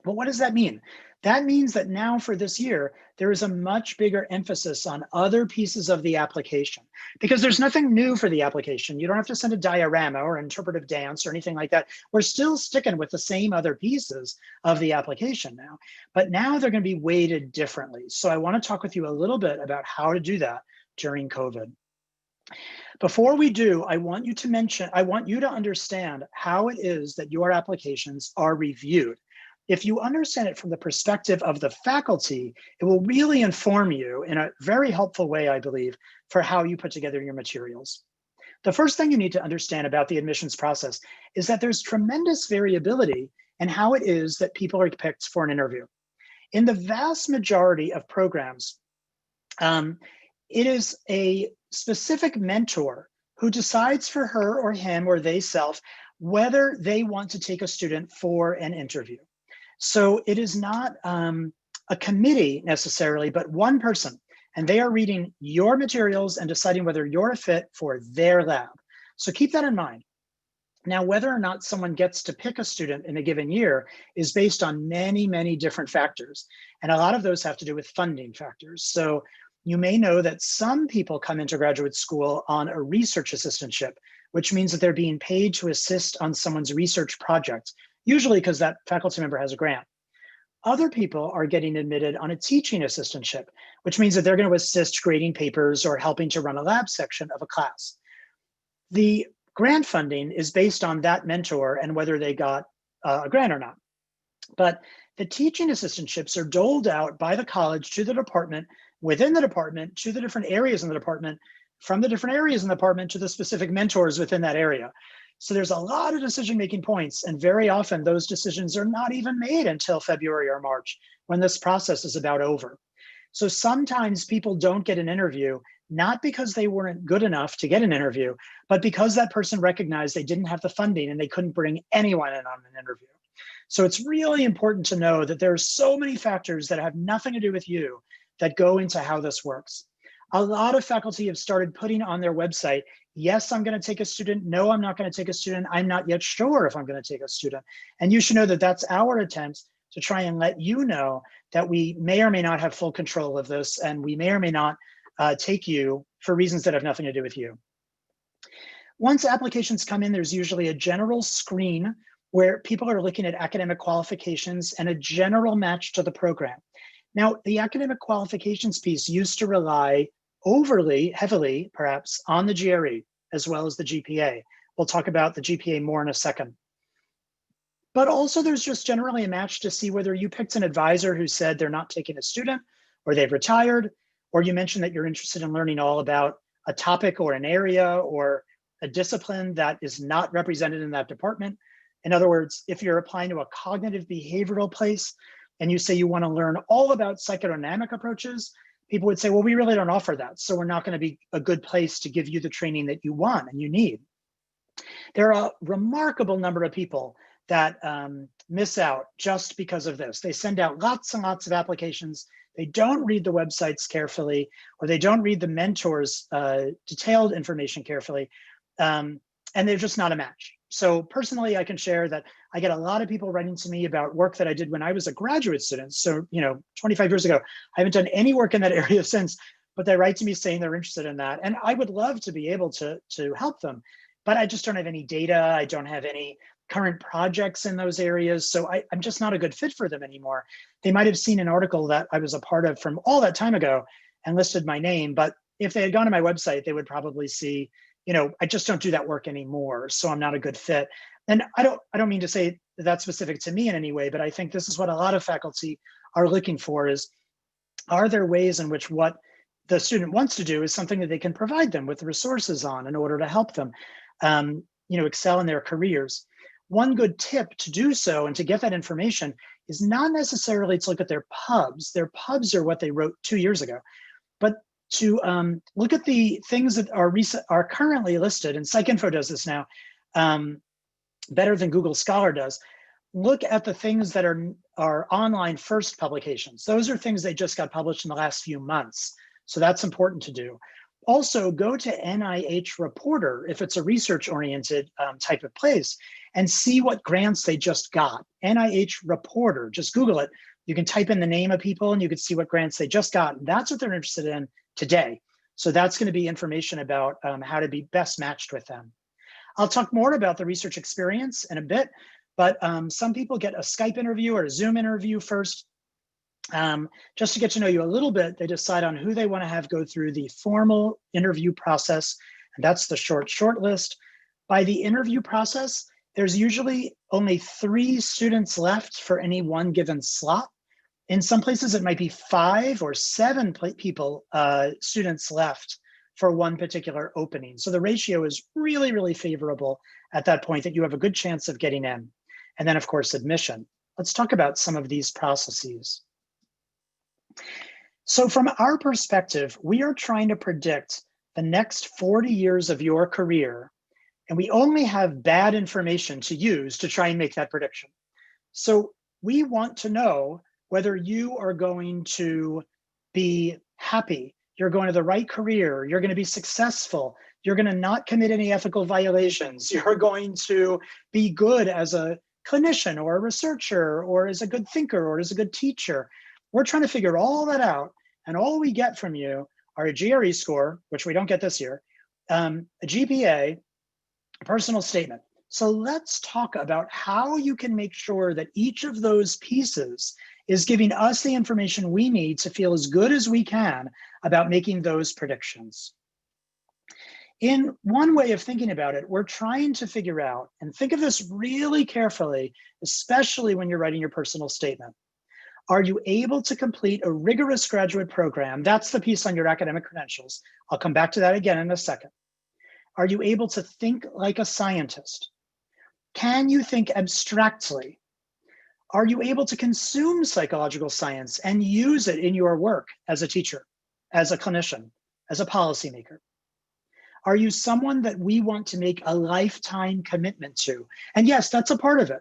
But what does that mean? That means that now for this year, there is a much bigger emphasis on other pieces of the application, because there's nothing new for the application. You don't have to send a diorama or interpretive dance or anything like that. We're still sticking with the same other pieces of the application now, but now they're going to be weighted differently. So I want to talk with you a little bit about how to do that during COVID. Before we do, I want you to understand how it is that your applications are reviewed. If you understand it from the perspective of the faculty, it will really inform you in a very helpful way, I believe, for how you put together your materials. The first thing you need to understand about the admissions process is that there's tremendous variability in how it is that people are picked for an interview. In the vast majority of programs, it is a specific mentor who decides for her or him or they self whether they want to take a student for an interview. So it is not a committee necessarily, but one person, and they are reading your materials and deciding whether you're a fit for their lab. So keep that in mind. Now, whether or not someone gets to pick a student in a given year is based on many, many different factors. And a lot of those have to do with funding factors. So you may know that some people come into graduate school on a research assistantship, which means that they're being paid to assist on someone's research project, usually because that faculty member has a grant. Other people are getting admitted on a teaching assistantship, which means that they're going to assist grading papers or helping to run a lab section of a class. The grant funding is based on that mentor and whether they got a grant or not. But the teaching assistantships are doled out by the college to the department, within the department, to the different areas in the department, from the different areas in the department to the specific mentors within that area. So there's a lot of decision-making points, and very often those decisions are not even made until February or March, when this process is about over. So sometimes people don't get an interview, not because they weren't good enough to get an interview, but because that person recognized they didn't have the funding and they couldn't bring anyone in on an interview. So it's really important to know that there are so many factors that have nothing to do with you that go into how this works. A lot of faculty have started putting on their website, yes, I'm going to take a student. No, I'm not going to take a student. I'm not yet sure if I'm going to take a student. And you should know that that's our attempt to try and let you know that we may or may not have full control of this, and we may or may not take you for reasons that have nothing to do with you. Once applications come in, there's usually a general screen where people are looking at academic qualifications and a general match to the program. Now, the academic qualifications piece used to rely overly, heavily, perhaps, on the GRE as well as the GPA. We'll talk about the GPA more in a second. But also there's just generally a match to see whether you picked an advisor who said they're not taking a student, or they've retired, or you mentioned that you're interested in learning all about a topic or an area or a discipline that is not represented in that department. In other words, if you're applying to a cognitive behavioral place and you say you want to learn all about psychodynamic approaches, people would say, well, we really don't offer that, so we're not going to be a good place to give you the training that you want and you need. There are a remarkable number of people that miss out just because of this. They send out lots and lots of applications. They don't read the websites carefully, or they don't read the mentors' detailed information carefully, and they're just not a match. So personally, I can share that I get a lot of people writing to me about work that I did when I was a graduate student. So, 25 years ago, I haven't done any work in that area since, but they write to me saying they're interested in that. And I would love to be able to help them, but I just don't have any data. I don't have any current projects in those areas. So I'm just not a good fit for them anymore. They might have seen an article that I was a part of from all that time ago and listed my name, but if they had gone to my website, they would probably see, I just don't do that work anymore, so I'm not a good fit. And I don't mean to say that that's specific to me in any way, but I think this is what a lot of faculty are looking for is, are there ways in which what the student wants to do is something that they can provide them with resources on in order to help them, excel in their careers. One good tip to do so and to get that information is not necessarily to look at their pubs. Their pubs are what they wrote 2 years ago, but to look at the things that are currently listed, and PsycInfo does this now better than Google Scholar does. Look at the things that are online first publications. Those are things that just got published in the last few months. So that's important to do. Also, go to NIH Reporter if it's a research-oriented type of place and see what grants they just got. NIH Reporter, just Google it. You can type in the name of people and you can see what grants they just got. That's what they're interested in today. So that's going to be information about how to be best matched with them. I'll talk more about the research experience in a bit, but some people get a Skype interview or a Zoom interview first. Just to get to know you a little bit, they decide on who they want to have go through the formal interview process, and that's the short list. By the interview process, there's usually only 3 students left for any one given slot. In some places, it might be 5 or 7 students left for one particular opening. So the ratio is really, really favorable at that point that you have a good chance of getting in. And then, of course, admission. Let's talk about some of these processes. So from our perspective, we are trying to predict the next 40 years of your career, and we only have bad information to use to try and make that prediction. So we want to know whether you are going to be happy, you're going to the right career, you're going to be successful, you're going to not commit any ethical violations, you're going to be good as a clinician or a researcher or as a good thinker or as a good teacher. We're trying to figure all that out, and all we get from you are a GRE score, which we don't get this year, a GPA, a personal statement. So let's talk about how you can make sure that each of those pieces is giving us the information we need to feel as good as we can about making those predictions. In one way of thinking about it, we're trying to figure out, and think of this really carefully, especially when you're writing your personal statement. Are you able to complete a rigorous graduate program? That's the piece on your academic credentials. I'll come back to that again in a second. Are you able to think like a scientist? Can you think abstractly? Are you able to consume psychological science and use it in your work as a teacher, as a clinician, as a policymaker? Are you someone that we want to make a lifetime commitment to? And yes, that's a part of it.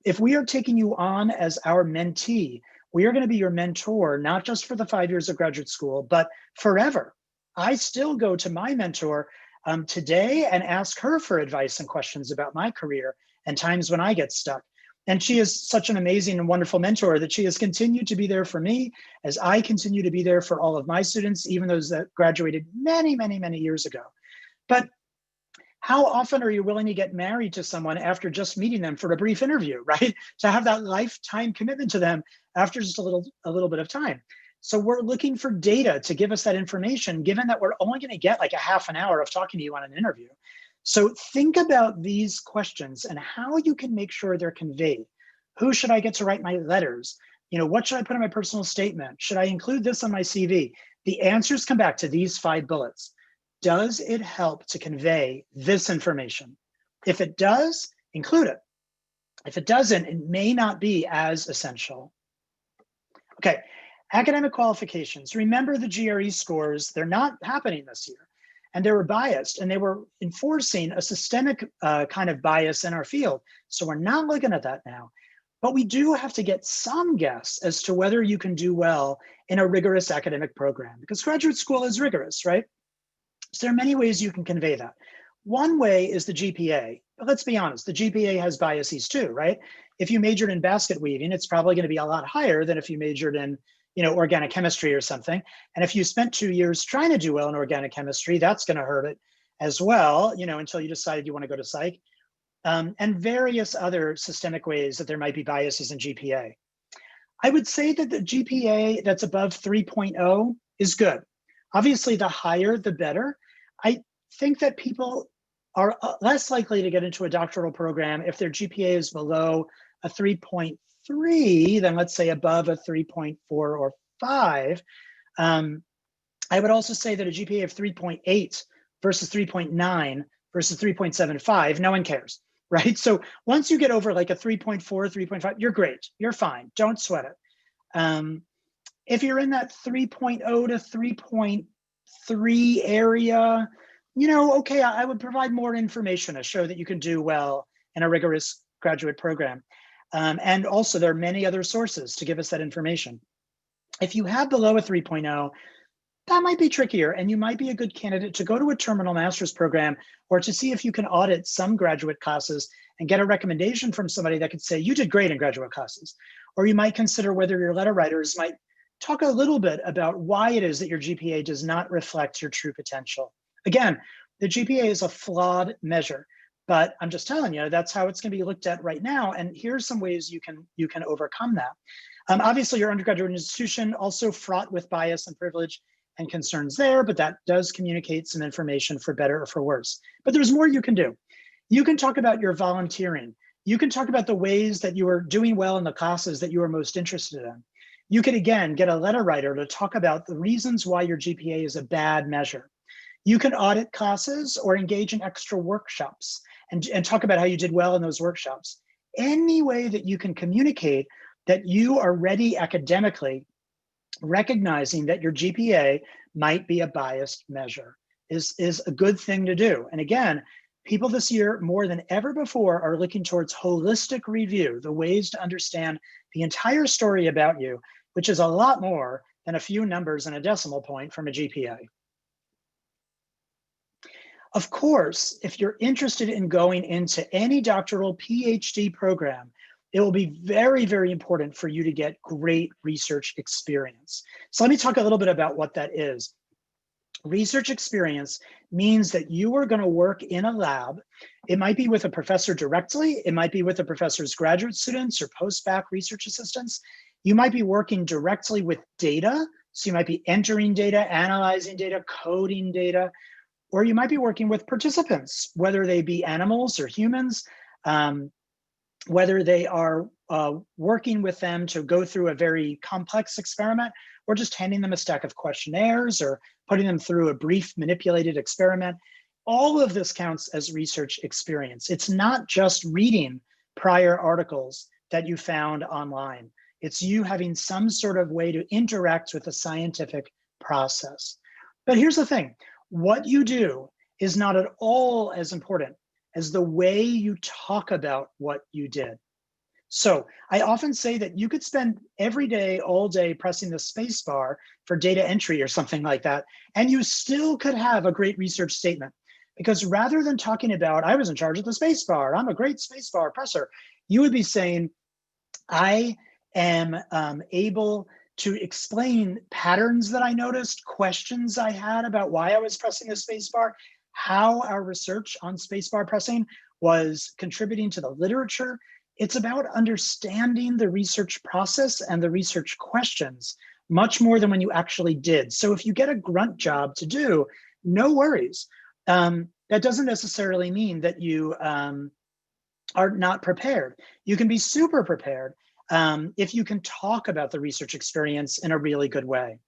If we are taking you on as our mentee, we are going to be your mentor, not just for the 5 years of graduate school, but forever. I still go to my mentor today and ask her for advice and questions about my career and times when I get stuck. And she is such an amazing and wonderful mentor that she has continued to be there for me as I continue to be there for all of my students, even those that graduated many, many, many years ago. But how often are you willing to get married to someone after just meeting them for a brief interview, right? To have that lifetime commitment to them after just a little bit of time. So we're looking for data to give us that information, given that we're only going to get like a half an hour of talking to you on an interview. So think about these questions and how you can make sure they're conveyed. Who should I get to write my letters? What should I put in my personal statement? Should I include this on my CV? The answers come back to these 5 bullets. Does it help to convey this information? If it does, include it. If it doesn't, it may not be as essential. Okay, academic qualifications. Remember the GRE scores, they're not happening this year. And they were biased, and they were enforcing a systemic kind of bias in our field. So we're not looking at that now. But we do have to get some guess as to whether you can do well in a rigorous academic program, because graduate school is rigorous, right? So there are many ways you can convey that. One way is the GPA, but let's be honest, the GPA has biases too, right? If you majored in basket weaving, it's probably going to be a lot higher than if you majored in organic chemistry or something. And if you spent 2 years trying to do well in organic chemistry, that's going to hurt it as well, until you decided you want to go to Psych, and various other systemic ways that there might be biases in GPA. I would say that the GPA that's above 3.0 is good. Obviously, the higher, the better. I think that people are less likely to get into a doctoral program if their GPA is below a 3.3 than, let's say, above a 3.4 or 5. I would also say that a GPA of 3.8 versus 3.9 versus 3.75, no one cares, right? So once you get over like a 3.4, 3.5, you're great, you're fine, don't sweat it. If you're in that 3.0 to 3.3 area, okay, I would provide more information to show that you can do well in a rigorous graduate program. And also there are many other sources to give us that information. If you have below a 3.0, that might be trickier, and you might be a good candidate to go to a terminal master's program or to see if you can audit some graduate classes and get a recommendation from somebody that could say, you did great in graduate classes. Or you might consider whether your letter writers might talk a little bit about why it is that your GPA does not reflect your true potential. Again, the GPA is a flawed measure, but I'm just telling you, that's how it's going to be looked at right now. And here's some ways you can overcome that. Obviously, your undergraduate institution also fraught with bias and privilege and concerns there, but that does communicate some information for better or for worse. But there's more you can do. You can talk about your volunteering. You can talk about the ways that you are doing well in the classes that you are most interested in. You could, again, get a letter writer to talk about the reasons why your GPA is a bad measure. You can audit classes or engage in extra workshops and talk about how you did well in those workshops. Any way that you can communicate that you are ready academically, recognizing that your GPA might be a biased measure is a good thing to do. And again, people this year more than ever before are looking towards holistic review, the ways to understand the entire story about you, which is a lot more than a few numbers and a decimal point from a GPA. Of course, if you're interested in going into any doctoral PhD program, it will be very, very important for you to get great research experience. So let me talk a little bit about what that is. Research experience means that you are going to work in a lab. It might be with a professor directly. It might be with a professor's graduate students or post-bac research assistants. You might be working directly with data. So you might be entering data, analyzing data, coding data, or you might be working with participants, whether they be animals or humans, whether they are working with them to go through a very complex experiment, or just handing them a stack of questionnaires or putting them through a brief manipulated experiment. All of this counts as research experience. It's not just reading prior articles that you found online. It's you having some sort of way to interact with the scientific process. But here's the thing, what you do is not at all as important as the way you talk about what you did. So I often say that you could spend every day, all day pressing the space bar for data entry or something like that, and you still could have a great research statement. Because rather than talking about, I was in charge of the space bar, I'm a great space bar presser, you would be saying, I am able to explain patterns that I noticed, questions I had about why I was pressing the space bar, how our research on spacebar pressing was contributing to the literature. It's about understanding the research process and the research questions much more than when you actually did. So if you get a grunt job to do, no worries. That doesn't necessarily mean that you are not prepared. You can be super prepared if you can talk about the research experience in a really good way.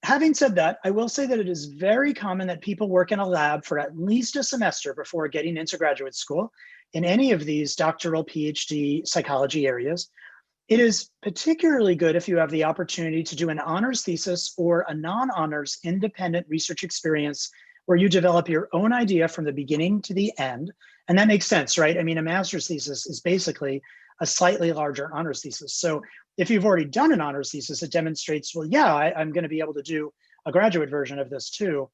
Having said that, I will say that it is very common that people work in a lab for at least a semester before getting into graduate school in any of these doctoral PhD psychology areas. It is particularly good if you have the opportunity to do an honors thesis or a non-honors independent research experience where you develop your own idea from the beginning to the end. And that makes sense, right? I mean, a master's thesis is basically a slightly larger honors thesis. So if you've already done an honors thesis, it demonstrates, well, yeah, I'm going to be able to do a graduate version of this too.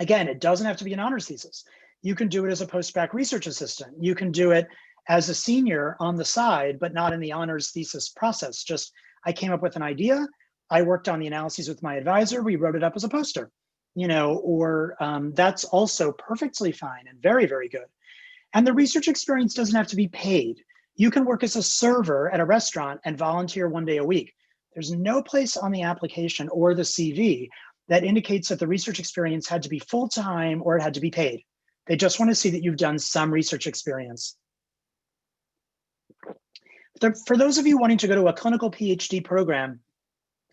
Again, it doesn't have to be an honors thesis. You can do it as a post-bac research assistant. You can do it as a senior on the side, but not in the honors thesis process. Just, I came up with an idea. I worked on the analyses with my advisor. We wrote it up as a poster, you know, or that's also perfectly fine and very, very good. And the research experience doesn't have to be paid. You can work as a server at a restaurant and volunteer 1 day a week. There's no place on the application or the CV that indicates that the research experience had to be full-time or it had to be paid. They just want to see that you've done some research experience. For those of you wanting to go to a clinical PhD program,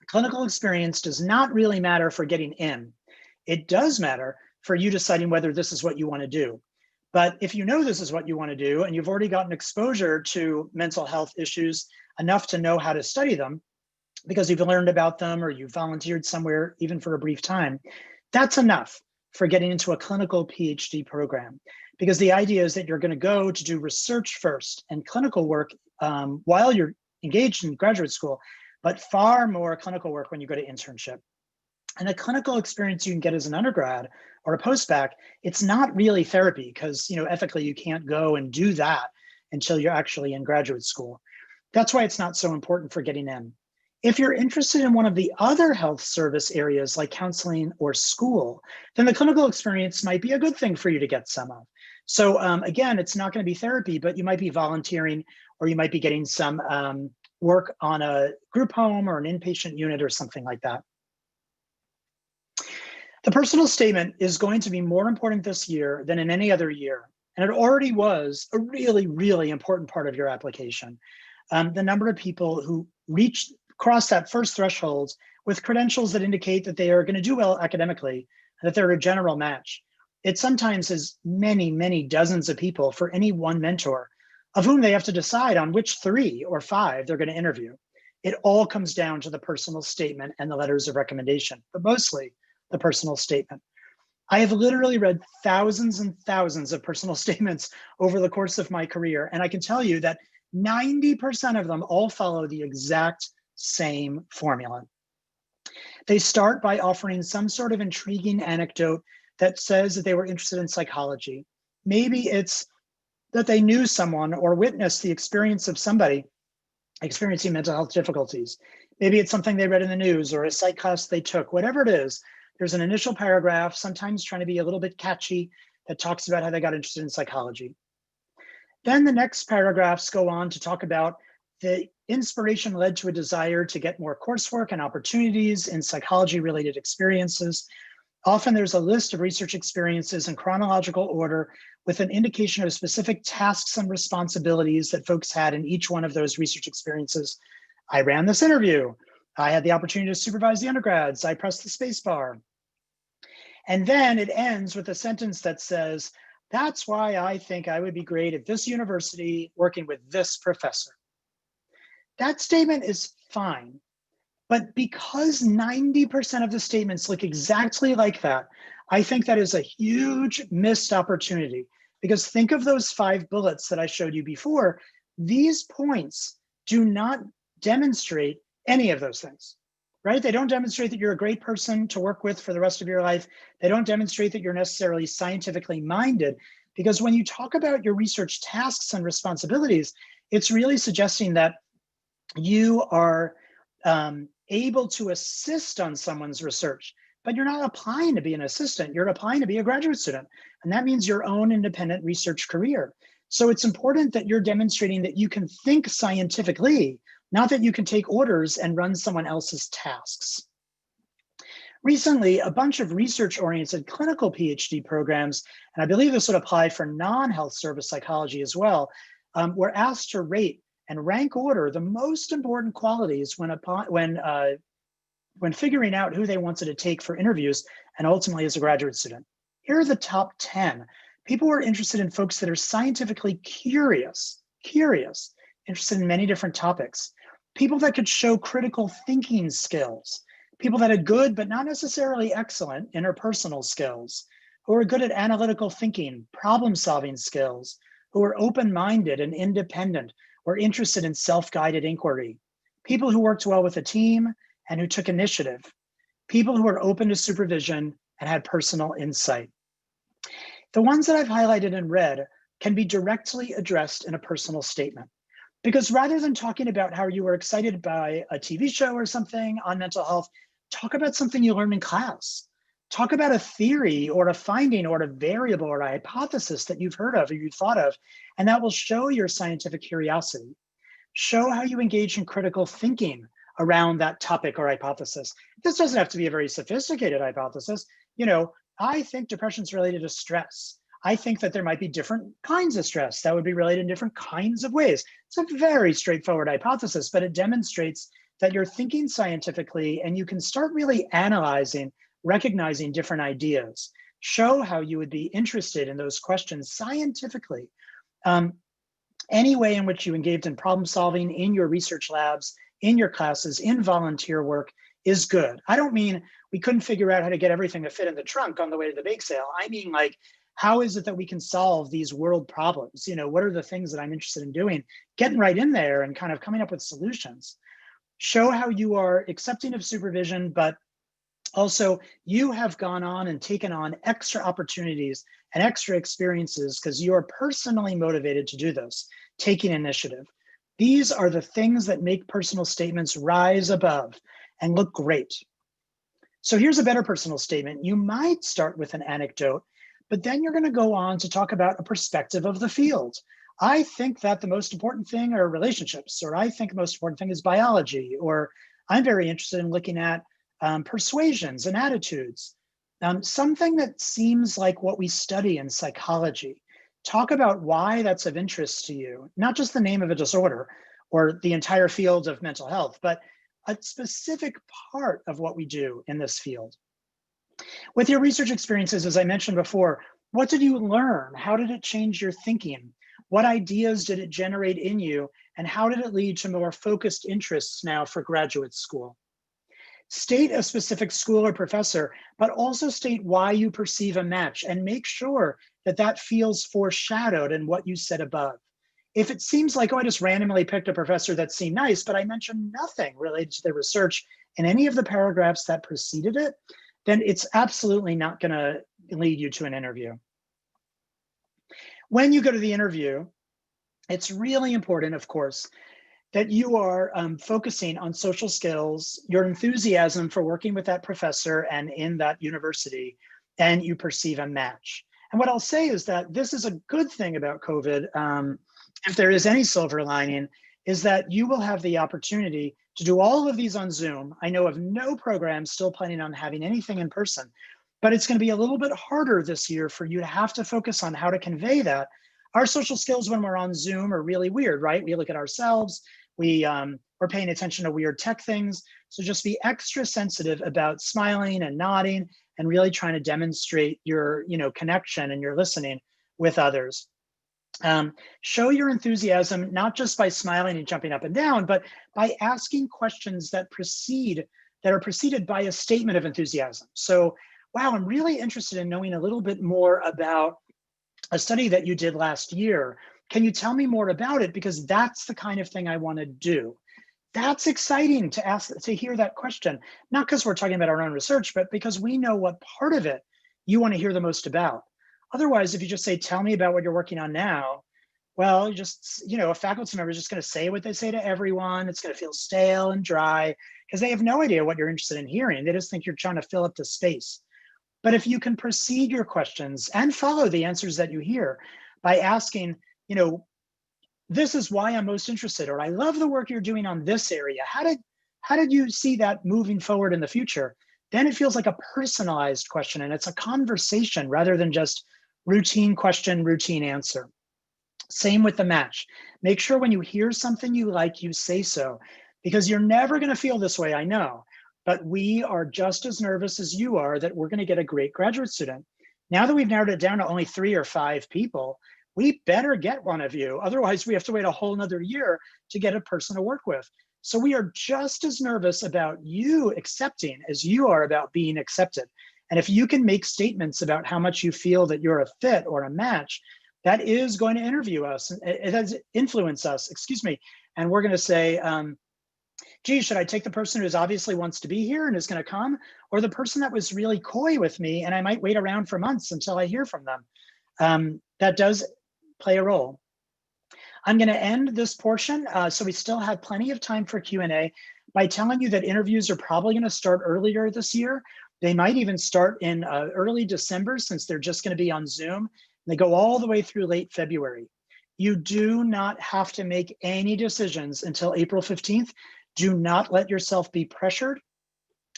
clinical experience does not really matter for getting in. It does matter for you deciding whether this is what you want to do. But if you know this is what you want to do and you've already gotten exposure to mental health issues enough to know how to study them because you've learned about them or you've volunteered somewhere even for a brief time, that's enough for getting into a clinical PhD program. Because the idea is that you're going to go to do research first and clinical work while you're engaged in graduate school, but far more clinical work when you go to internship. And the clinical experience you can get as an undergrad or a post-bac, it's not really therapy because, you know, ethically you can't go and do that until you're actually in graduate school. That's why it's not so important for getting in. If you're interested in one of the other health service areas like counseling or school, then the clinical experience might be a good thing for you to get some of. So again, it's not going to be therapy, but you might be volunteering or you might be getting some work on a group home or an inpatient unit or something like that. The personal statement is going to be more important this year than in any other year. And it already was a really, really important part of your application. The number of people who cross that first threshold with credentials that indicate that they are going to do well academically, that they're a general match. It sometimes is many, many dozens of people for any one mentor, of whom they have to decide on which 3 or 5 they're going to interview. It all comes down to the personal statement and the letters of recommendation, but mostly the personal statement. I have literally read thousands and thousands of personal statements over the course of my career, and I can tell you that 90% of them all follow the exact same formula. They start by offering some sort of intriguing anecdote that says that they were interested in psychology. Maybe it's that they knew someone or witnessed the experience of somebody experiencing mental health difficulties. Maybe it's something they read in the news or a psych class they took, whatever it is. There's an initial paragraph, sometimes trying to be a little bit catchy, that talks about how they got interested in psychology. Then the next paragraphs go on to talk about the inspiration led to a desire to get more coursework and opportunities in psychology-related experiences. Often there's a list of research experiences in chronological order with an indication of specific tasks and responsibilities that folks had in each one of those research experiences. I ran this interview. I had the opportunity to supervise the undergrads. I pressed the space bar. And then it ends with a sentence that says, that's why I think I would be great at this university working with this professor. That statement is fine, but because 90% of the statements look exactly like that, I think that is a huge missed opportunity, because think of those 5 bullets that I showed you before. These points do not demonstrate any of those things, right? They don't demonstrate that you're a great person to work with for the rest of your life. They don't demonstrate that you're necessarily scientifically minded, because when you talk about your research tasks and responsibilities, it's really suggesting that you are able to assist on someone's research, but you're not applying to be an assistant, you're applying to be a graduate student. And that means your own independent research career. So it's important that you're demonstrating that you can think scientifically, not that you can take orders and run someone else's tasks. Recently, a bunch of research-oriented clinical PhD programs, and I believe this would apply for non-health service psychology as well, were asked to rate and rank order the most important qualities when figuring out who they wanted to take for interviews and ultimately as a graduate student. Here are the top 10. People were interested in folks that are scientifically curious, interested in many different topics. People that could show critical thinking skills. People that had good, but not necessarily excellent, interpersonal skills. Who are good at analytical thinking, problem-solving skills. Who are open-minded and independent, or interested in self-guided inquiry. People who worked well with a team and who took initiative. People who are open to supervision and had personal insight. The ones that I've highlighted in red can be directly addressed in a personal statement. Because rather than talking about how you were excited by a TV show or something on mental health, talk about something you learned in class. Talk about a theory or a finding or a variable or a hypothesis that you've heard of or you've thought of, and that will show your scientific curiosity. Show how you engage in critical thinking around that topic or hypothesis. This doesn't have to be a very sophisticated hypothesis. You know, I think depression is related to stress. I think that there might be different kinds of stress that would be related in different kinds of ways. It's a very straightforward hypothesis, but it demonstrates that you're thinking scientifically and you can start really analyzing, recognizing different ideas. Show how you would be interested in those questions scientifically. Any way in which you engaged in problem solving in your research labs, in your classes, in volunteer work is good. I don't mean we couldn't figure out how to get everything to fit in the trunk on the way to the bake sale. I mean, like, how is it that we can solve these world problems? You know, what are the things that I'm interested in doing? Getting right in there and kind of coming up with solutions. Show how you are accepting of supervision, but also you have gone on and taken on extra opportunities and extra experiences because you are personally motivated to do this, taking initiative. These are the things that make personal statements rise above and look great. So here's a better personal statement. You might start with an anecdote, but then you're going to go on to talk about a perspective of the field. I think that the most important thing are relationships, or I think the most important thing is biology, or I'm very interested in looking at persuasions and attitudes. Something that seems like what we study in psychology. Talk about why that's of interest to you, not just the name of a disorder or the entire field of mental health, but a specific part of what we do in this field. With your research experiences, as I mentioned before, what did you learn? How did it change your thinking? What ideas did it generate in you? And how did it lead to more focused interests now for graduate school? State a specific school or professor, but also state why you perceive a match and make sure that that feels foreshadowed in what you said above. If it seems like, oh, I just randomly picked a professor that seemed nice, but I mentioned nothing related to the research in any of the paragraphs that preceded it, then it's absolutely not going to lead you to an interview. When you go to the interview, it's really important, of course, that you are focusing on social skills, your enthusiasm for working with that professor and in that university, and you perceive a match. And what I'll say is that this is a good thing about COVID, if there is any silver lining, is that you will have the opportunity to do all of these on Zoom. I know of no program still planning on having anything in person, but it's going to be a little bit harder this year for you to have to focus on how to convey that. Our social skills when we're on Zoom are really weird, right? We look at ourselves, we're paying attention to weird tech things. So just be extra sensitive about smiling and nodding and really trying to demonstrate your connection and your listening with others. Show your enthusiasm, not just by smiling and jumping up and down, but by asking questions that are preceded by a statement of enthusiasm. So, wow, I'm really interested in knowing a little bit more about a study that you did last year. Can you tell me more about it? Because that's the kind of thing I want to do. That's exciting to hear that question, not because we're talking about our own research, but because we know what part of it you want to hear the most about. Otherwise, if you just say, tell me about what you're working on now, well, a faculty member is just going to say what they say to everyone. It's going to feel stale and dry because they have no idea what you're interested in hearing. They just think you're trying to fill up the space. But if you can precede your questions and follow the answers that you hear by asking, this is why I'm most interested, or I love the work you're doing on this area. How did you see that moving forward in the future? Then it feels like a personalized question and it's a conversation rather than just routine question, routine answer. Same with the match. Make sure when you hear something you like, you say so, because you're never going to feel this way, I know, but we are just as nervous as you are that we're going to get a great graduate student. Now that we've narrowed it down to only 3 or 5 people, we better get one of you. Otherwise, we have to wait a whole nother year to get a person to work with. So we are just as nervous about you accepting as you are about being accepted. And if you can make statements about how much you feel that you're a fit or a match, that is going to interview us. It has influence us, And we're going to say, gee, should I take the person who's obviously wants to be here and is going to come, or the person that was really coy with me and I might wait around for months until I hear from them? That does play a role. I'm going to end this portion, so we still have plenty of time for Q&A, by telling you that interviews are probably going to start earlier this year. They might even start in early December, since they're just going to be on Zoom. They go all the way through late February. You do not have to make any decisions until April 15th. Do not let yourself be pressured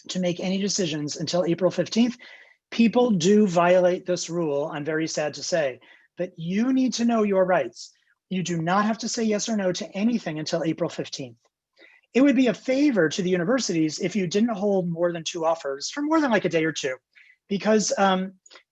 to make any decisions until April 15th. People do violate this rule, I'm very sad to say, but you need to know your rights. You do not have to say yes or no to anything until April 15th. It would be a favor to the universities if you didn't hold more than 2 offers for more than like a day or 2. Because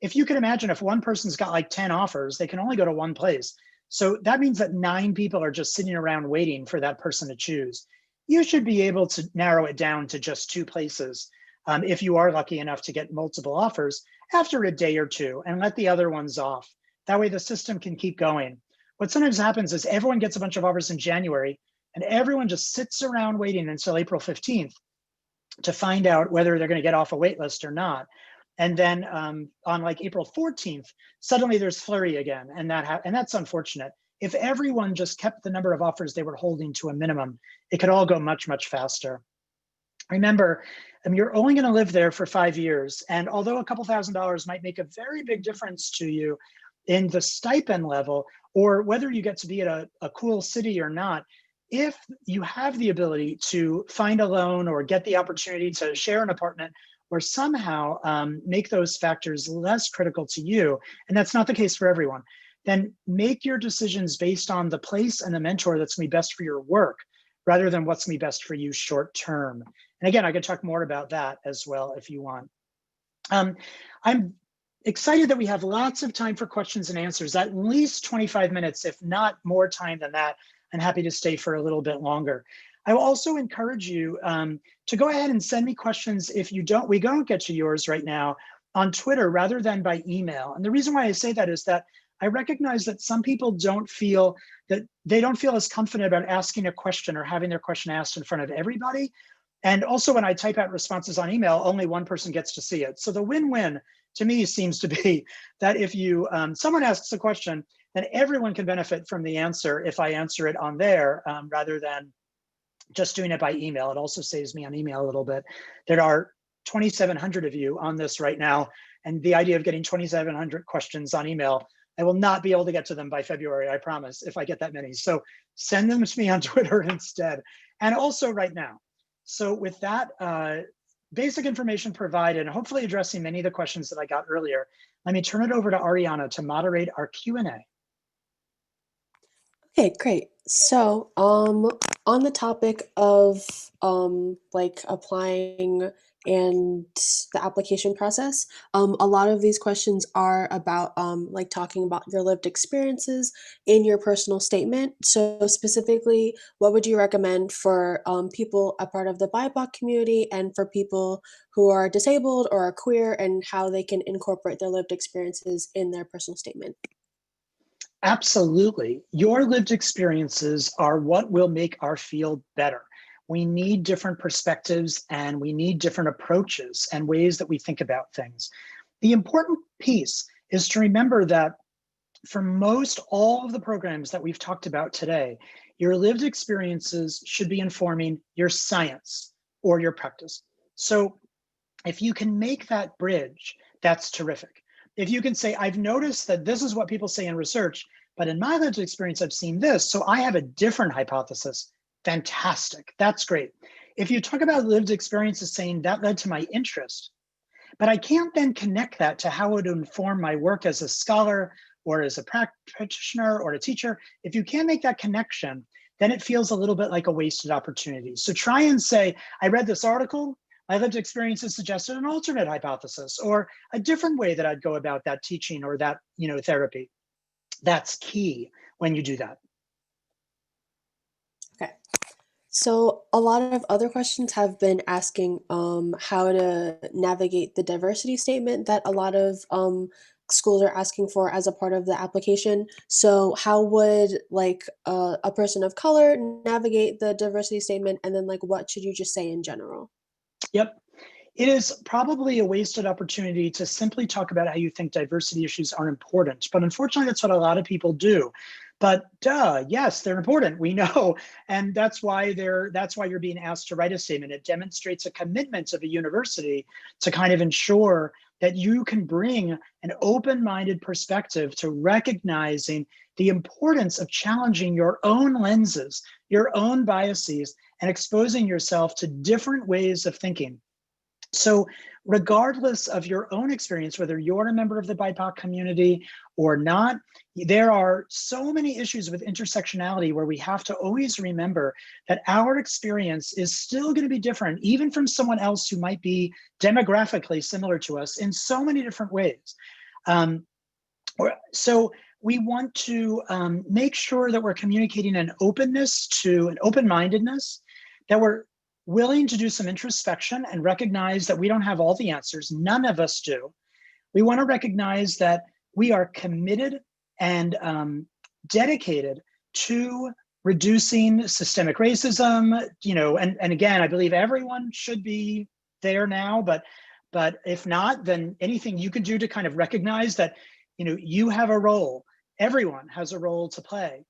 if you can imagine, if one person's got like 10 offers, they can only go to one place. So that means that 9 people are just sitting around waiting for that person to choose. You should be able to narrow it down to just 2 places if you are lucky enough to get multiple offers after a day or 2, and let the other ones off. That way the system can keep going. What sometimes happens is everyone gets a bunch of offers in January and everyone just sits around waiting until April 15th to find out whether they're going to get off a wait list or not. And then on like April 14th, suddenly there's flurry again, and that's unfortunate. If everyone just kept the number of offers they were holding to a minimum, it could all go much, much faster. Remember, you're only going to live there for 5 years, and although a couple $1,000s might make a very big difference to you in the stipend level, or whether you get to be at a cool city or not, if you have the ability to find a loan or get the opportunity to share an apartment, or somehow make those factors less critical to you, and that's not the case for everyone, then make your decisions based on the place and the mentor that's going to be best for your work, rather than what's going to be best for you short term. And again, I could talk more about that as well if you want. I'm excited that we have lots of time for questions and answers, at least 25 minutes, if not more time than that. I'm happy to stay for a little bit longer. I will also encourage you to go ahead and send me questions if we don't get to yours right now on Twitter rather than by email. And the reason why I say that is that I recognize that some people don't feel as confident about asking a question or having their question asked in front of everybody. And also when I type out responses on email, only one person gets to see it. So the win-win to me seems to be that if someone asks a question, then everyone can benefit from the answer if I answer it on there rather than just doing it by email. It also saves me on email a little bit. There are 2,700 of you on this right now. And the idea of getting 2,700 questions on email, I will not be able to get to them by February, I promise, if I get that many. So send them to me on Twitter instead. And also right now. So with that basic information provided, and hopefully addressing many of the questions that I got earlier, let me turn it over to Ariana to moderate our Q&A. Okay, great. So, on the topic of like applying and the application process, a lot of these questions are about like talking about your lived experiences in your personal statement. So specifically, what would you recommend for people a part of the BIPOC community and for people who are disabled or are queer, and how they can incorporate their lived experiences in their personal statement? Absolutely. Your lived experiences are what will make our field better. We need different perspectives and we need different approaches and ways that we think about things. The important piece is to remember that for most all of the programs that we've talked about today, your lived experiences should be informing your science or your practice. So if you can make that bridge, that's terrific. If you can say, I've noticed that this is what people say in research, but in my lived experience, I've seen this, so I have a different hypothesis. Fantastic, that's great. If you talk about lived experiences saying that led to my interest, but I can't then connect that to how it would inform my work as a scholar or as a practitioner or a teacher, if you can't make that connection, then it feels a little bit like a wasted opportunity. So try and say, I read this article, my lived experiences suggested an alternate hypothesis or a different way that I'd go about that teaching or that therapy. That's key when you do that. Okay. So a lot of other questions have been asking how to navigate the diversity statement that a lot of schools are asking for as a part of the application. So how would like a person of color navigate the diversity statement, and then like what should you just say in general? Yep. It is probably a wasted opportunity to simply talk about how you think diversity issues are important, but unfortunately, that's what a lot of people do. But yes, they're important. We know, and that's why you're being asked to write a statement. It demonstrates a commitment of a university to kind of ensure that you can bring an open-minded perspective to recognizing the importance of challenging your own lenses, your own biases, and exposing yourself to different ways of thinking. So regardless of your own experience, whether you're a member of the BIPOC community or not, there are so many issues with intersectionality where we have to always remember that our experience is still going to be different, even from someone else who might be demographically similar to us in so many different ways. So we want to make sure that we're communicating an openness to an open-mindedness, that we're willing to do some introspection and recognize that we don't have all the answers. None of us do. We want to recognize that we are committed and dedicated to reducing systemic racism, and again, I believe everyone should be there now, but if not, then anything you could do to kind of recognize that, you have a role, everyone has a role to play.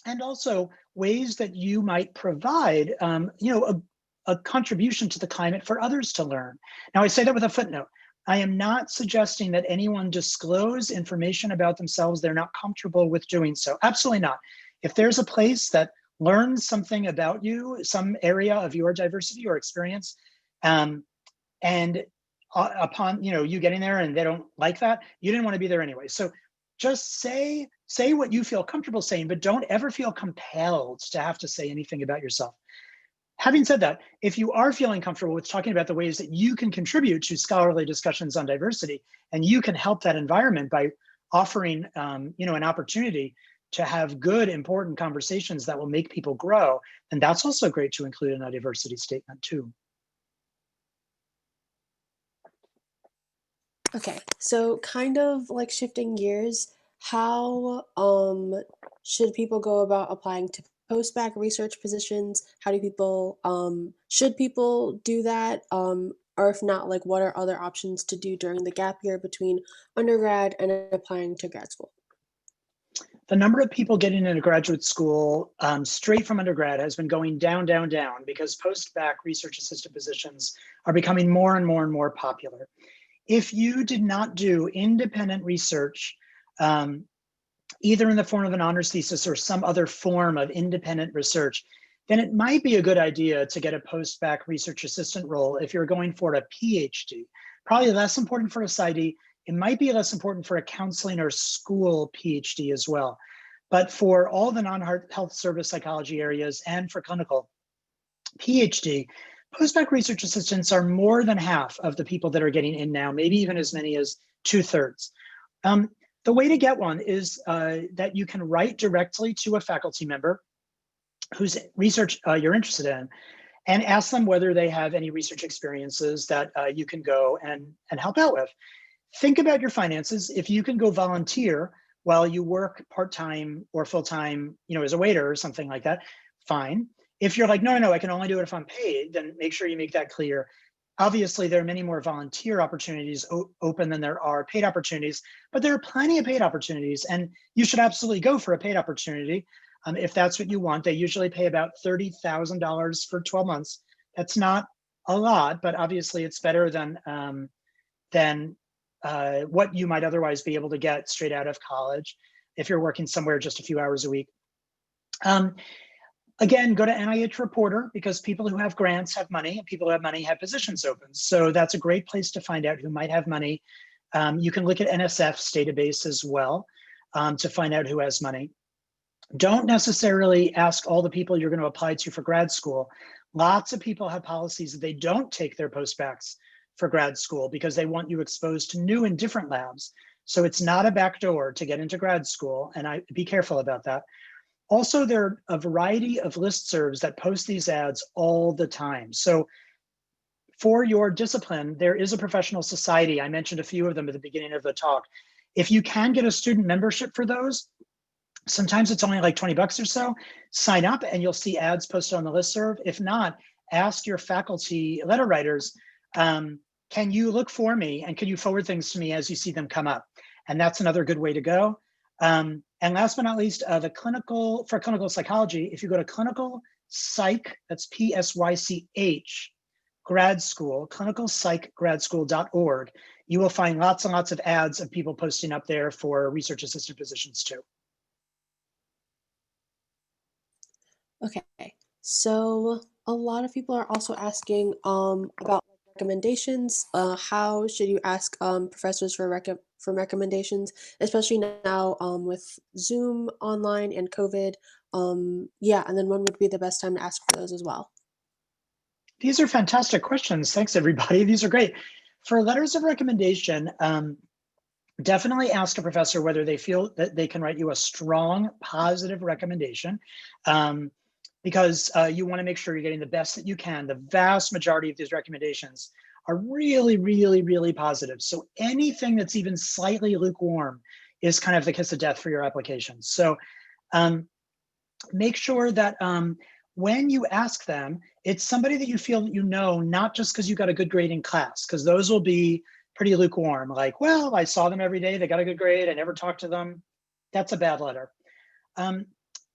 And also ways that you might provide, a contribution to the climate for others to learn. Now, I say that with a footnote. I am not suggesting that anyone disclose information about themselves they're not comfortable with doing so. Absolutely not. If there's a place that learns something about you, some area of your diversity or experience, and upon you getting there and they don't like that, you didn't want to be there anyway. So just say what you feel comfortable saying, but don't ever feel compelled to have to say anything about yourself. Having said that, if you are feeling comfortable with talking about the ways that you can contribute to scholarly discussions on diversity, and you can help that environment by offering an opportunity, to have good, important conversations that will make people grow, then that's also great to include in a diversity statement too. Okay, so kind of like shifting gears, how should people go about applying to post-bac research positions? How do people should people do that? Or if not, like what are other options to do during the gap year between undergrad and applying to grad school? The number of people getting into graduate school straight from undergrad has been going down, down, down because post-bac research assistant positions are becoming more and more and more popular. If you did not do independent research, either in the form of an honors thesis or some other form of independent research, then it might be a good idea to get a post-bac research assistant role if you're going for a PhD. Probably less important for a PsyD. It might be less important for a counseling or school PhD as well. But for all the non-health service psychology areas and for clinical PhD, post-bac research assistants are more than half of the people that are getting in now, maybe even as many as 2/3. The way to get one is that you can write directly to a faculty member whose research you're interested in and ask them whether they have any research experiences that you can go and help out with. Think about your finances. If you can go volunteer while you work part-time or full-time, as a waiter or something like that, fine. If you're like, no, I can only do it if I'm paid, then make sure you make that clear. Obviously, there are many more volunteer opportunities open than there are paid opportunities, but there are plenty of paid opportunities, and you should absolutely go for a paid opportunity if that's what you want. They usually pay about $30,000 for 12 months. That's not a lot, but obviously it's better than what you might otherwise be able to get straight out of college if you're working somewhere just a few hours a week. Again, go to NIH Reporter because people who have grants have money and people who have money have positions open. So that's a great place to find out who might have money. You can look at NSF's database as well to find out who has money. Don't necessarily ask all the people you're going to apply to for grad school. Lots of people have policies that they don't take their postbacs for grad school because they want you exposed to new and different labs. So it's not a backdoor to get into grad school, and be careful about that. Also, there are a variety of listservs that post these ads all the time. So for your discipline, there is a professional society. I mentioned a few of them at the beginning of the talk. If you can get a student membership for those, sometimes it's only like 20 bucks or so, sign up and you'll see ads posted on the listserv. If not, ask your faculty letter writers, can you look for me and can you forward things to me as you see them come up? And that's another good way to go. And last but not least, for clinical psychology, if you go to clinical psych, that's PSYCH, grad school, clinicalpsychgradschool.org, you will find lots and lots of ads of people posting up there for research assistant positions too. Okay, so a lot of people are also asking about recommendations. How should you ask professors for recommendations, especially now with Zoom online and COVID? Yeah, and then when would be the best time to ask for those as well? These are fantastic questions. Thanks, everybody. These are great. For letters of recommendation, definitely ask a professor whether they feel that they can write you a strong, positive recommendation. Because you want to make sure you're getting the best that you can. The vast majority of these recommendations are really, really, really positive. So anything that's even slightly lukewarm is kind of the kiss of death for your application. So make sure that when you ask them, it's somebody that you feel that you know, not just because you got a good grade in class, because those will be pretty lukewarm. Like, well, I saw them every day, they got a good grade, I never talked to them. That's a bad letter.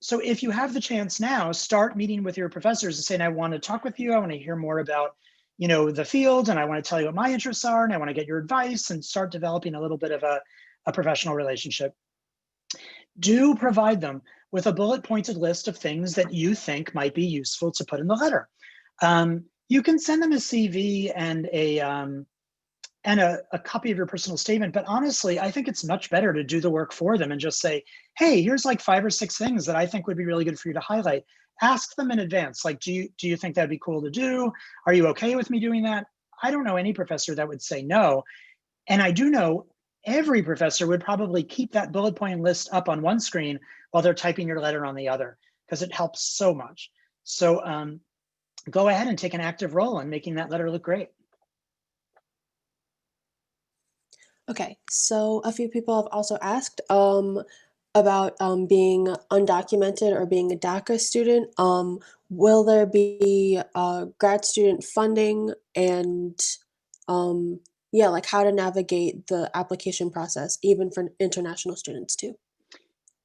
So if you have the chance now, start meeting with your professors and saying, I want to talk with you. I want to hear more about, the field, and I want to tell you what my interests are, and I want to get your advice, and start developing a little bit of a professional relationship. Do provide them with a bullet pointed list of things that you think might be useful to put in the letter. You can send them a CV and a copy of your personal statement. But honestly, I think it's much better to do the work for them and just say, hey, here's like 5 or 6 things that I think would be really good for you to highlight. Ask them in advance, like, do you think that'd be cool to do? Are you okay with me doing that? I don't know any professor that would say no. And I do know every professor would probably keep that bullet point list up on one screen while they're typing your letter on the other, because it helps so much. So go ahead and take an active role in making that letter look great. Okay, so a few people have also asked about being undocumented or being a DACA student. Will there be grad student funding and yeah, like how to navigate the application process, even for international students too?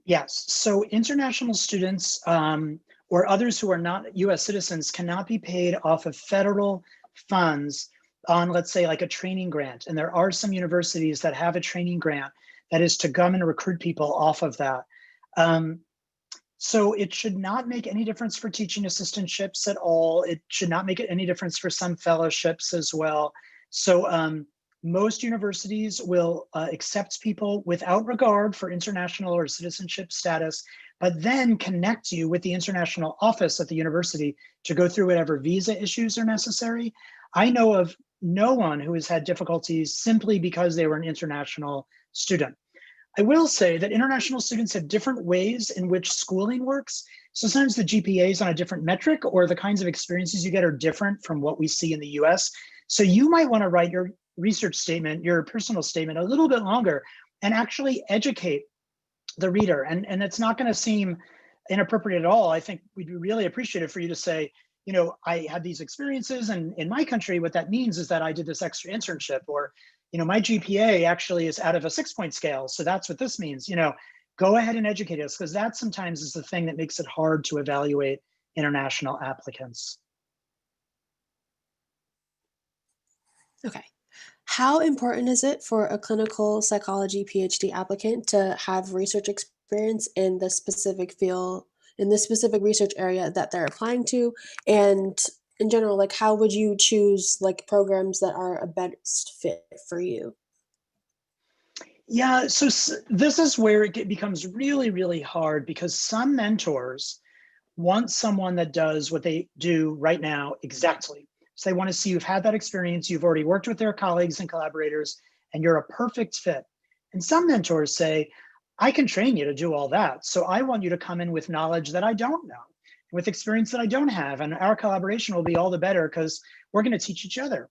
Yes, so international students or others who are not US citizens cannot be paid off of federal funds on, let's say, like a training grant. And there are some universities that have a training grant that is to come and recruit people off of that. Um, so it should not make any difference for teaching assistantships at all. It should not make any difference for some fellowships as well. So most universities will accept people without regard for international or citizenship status, but then connect you with the international office at the university to go through whatever visa issues are necessary. I know of no one who has had difficulties simply because they were an international student. I will say that international students have different ways in which schooling works. So sometimes the GPA is on a different metric, or the kinds of experiences you get are different from what we see in the US. So you might want to write your research statement, your personal statement, a little bit longer and actually educate the reader. And it's not going to seem inappropriate at all. I think we'd be really appreciative for you to say, you know, I had these experiences, and in my country, what that means is that I did this extra internship, or, you know, my GPA actually is out of a 6-point scale. So that's what this means. You know, go ahead and educate us, because that sometimes is the thing that makes it hard to evaluate international applicants. Okay. How important is it for a clinical psychology PhD applicant to have research experience in the specific field, in the specific research area that they're applying to? And in general, like how would you choose like programs that are a best fit for you? Yeah, so this is where it becomes really, really hard, because some mentors want someone that does what they do right now exactly. So they want to see you've had that experience, you've already worked with their colleagues and collaborators, and you're a perfect fit. And some mentors say, I can train you to do all that. So I want you to come in with knowledge that I don't know, with experience that I don't have. And our collaboration will be all the better because we're going to teach each other.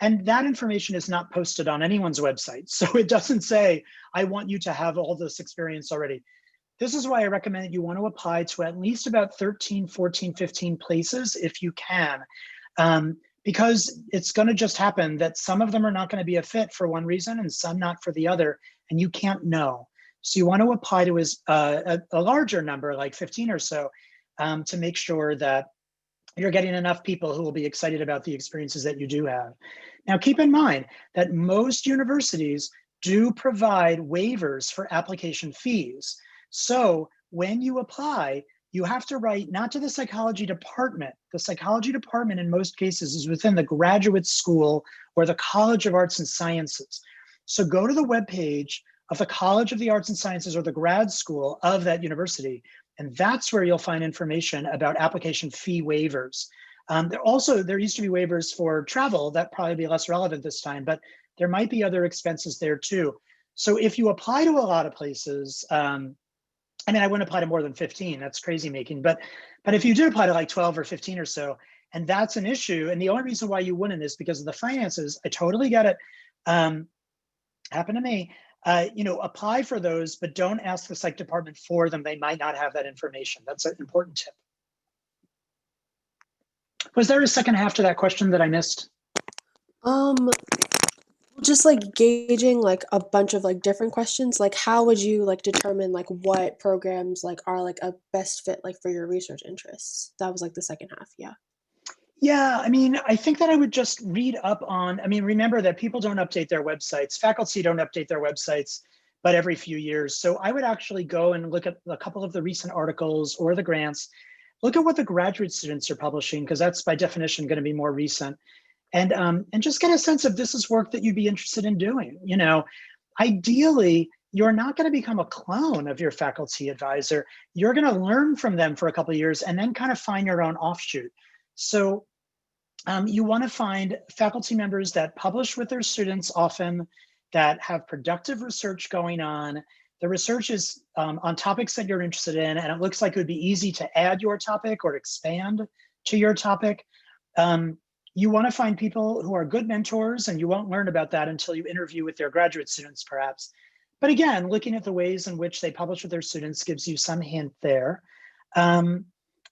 And that information is not posted on anyone's website. So it doesn't say, I want you to have all this experience already. This is why I recommend that you want to apply to at least about 13, 14, 15 places if you can, because it's going to just happen that some of them are not going to be a fit for one reason and some not for the other, and you can't know. So you want to apply to a larger number, like 15 or so, to make sure that you're getting enough people who will be excited about the experiences that you do have. Now, keep in mind that most universities do provide waivers for application fees. So when you apply, you have to write not to the psychology department. The psychology department in most cases is within the graduate school or the College of Arts and Sciences. So go to the webpage of the College of the Arts and Sciences or the grad school of that university, and that's where you'll find information about application fee waivers. There used to be waivers for travel. That probably be less relevant this time, but there might be other expenses there too. So if you apply to a lot of places, I mean, I wouldn't apply to more than 15. That's crazy making. But if you did apply to like 12 or 15 or so, and that's an issue, and the only reason why you wouldn't is because of the finances. I totally get it. Happened to me. You know, apply for those, but don't ask the psych department for them. They might not have that information. That's an important tip. Was there a second half to that question that I missed? Um, just like gauging like a bunch of like different questions, like how would you like determine like what programs like are like a best fit like for your research interests? That was like the second half, yeah. Yeah, I mean, I think that I would just read up on, I mean, remember that people don't update their websites. Faculty don't update their websites, but every few years. So I would actually go and look at a couple of the recent articles or the grants, look at what the graduate students are publishing, because that's by definition going to be more recent. And just get a sense of this is work that you'd be interested in doing. You know, ideally, you're not going to become a clone of your faculty advisor. You're going to learn from them for a couple of years and then kind of find your own offshoot. So you want to find faculty members that publish with their students often, that have productive research going on. The research is on topics that you're interested in, and it looks like it would be easy to add your topic or expand to your topic. You want to find people who are good mentors, and you won't learn about that until you interview with their graduate students, perhaps. But again, looking at the ways in which they publish with their students gives you some hint there.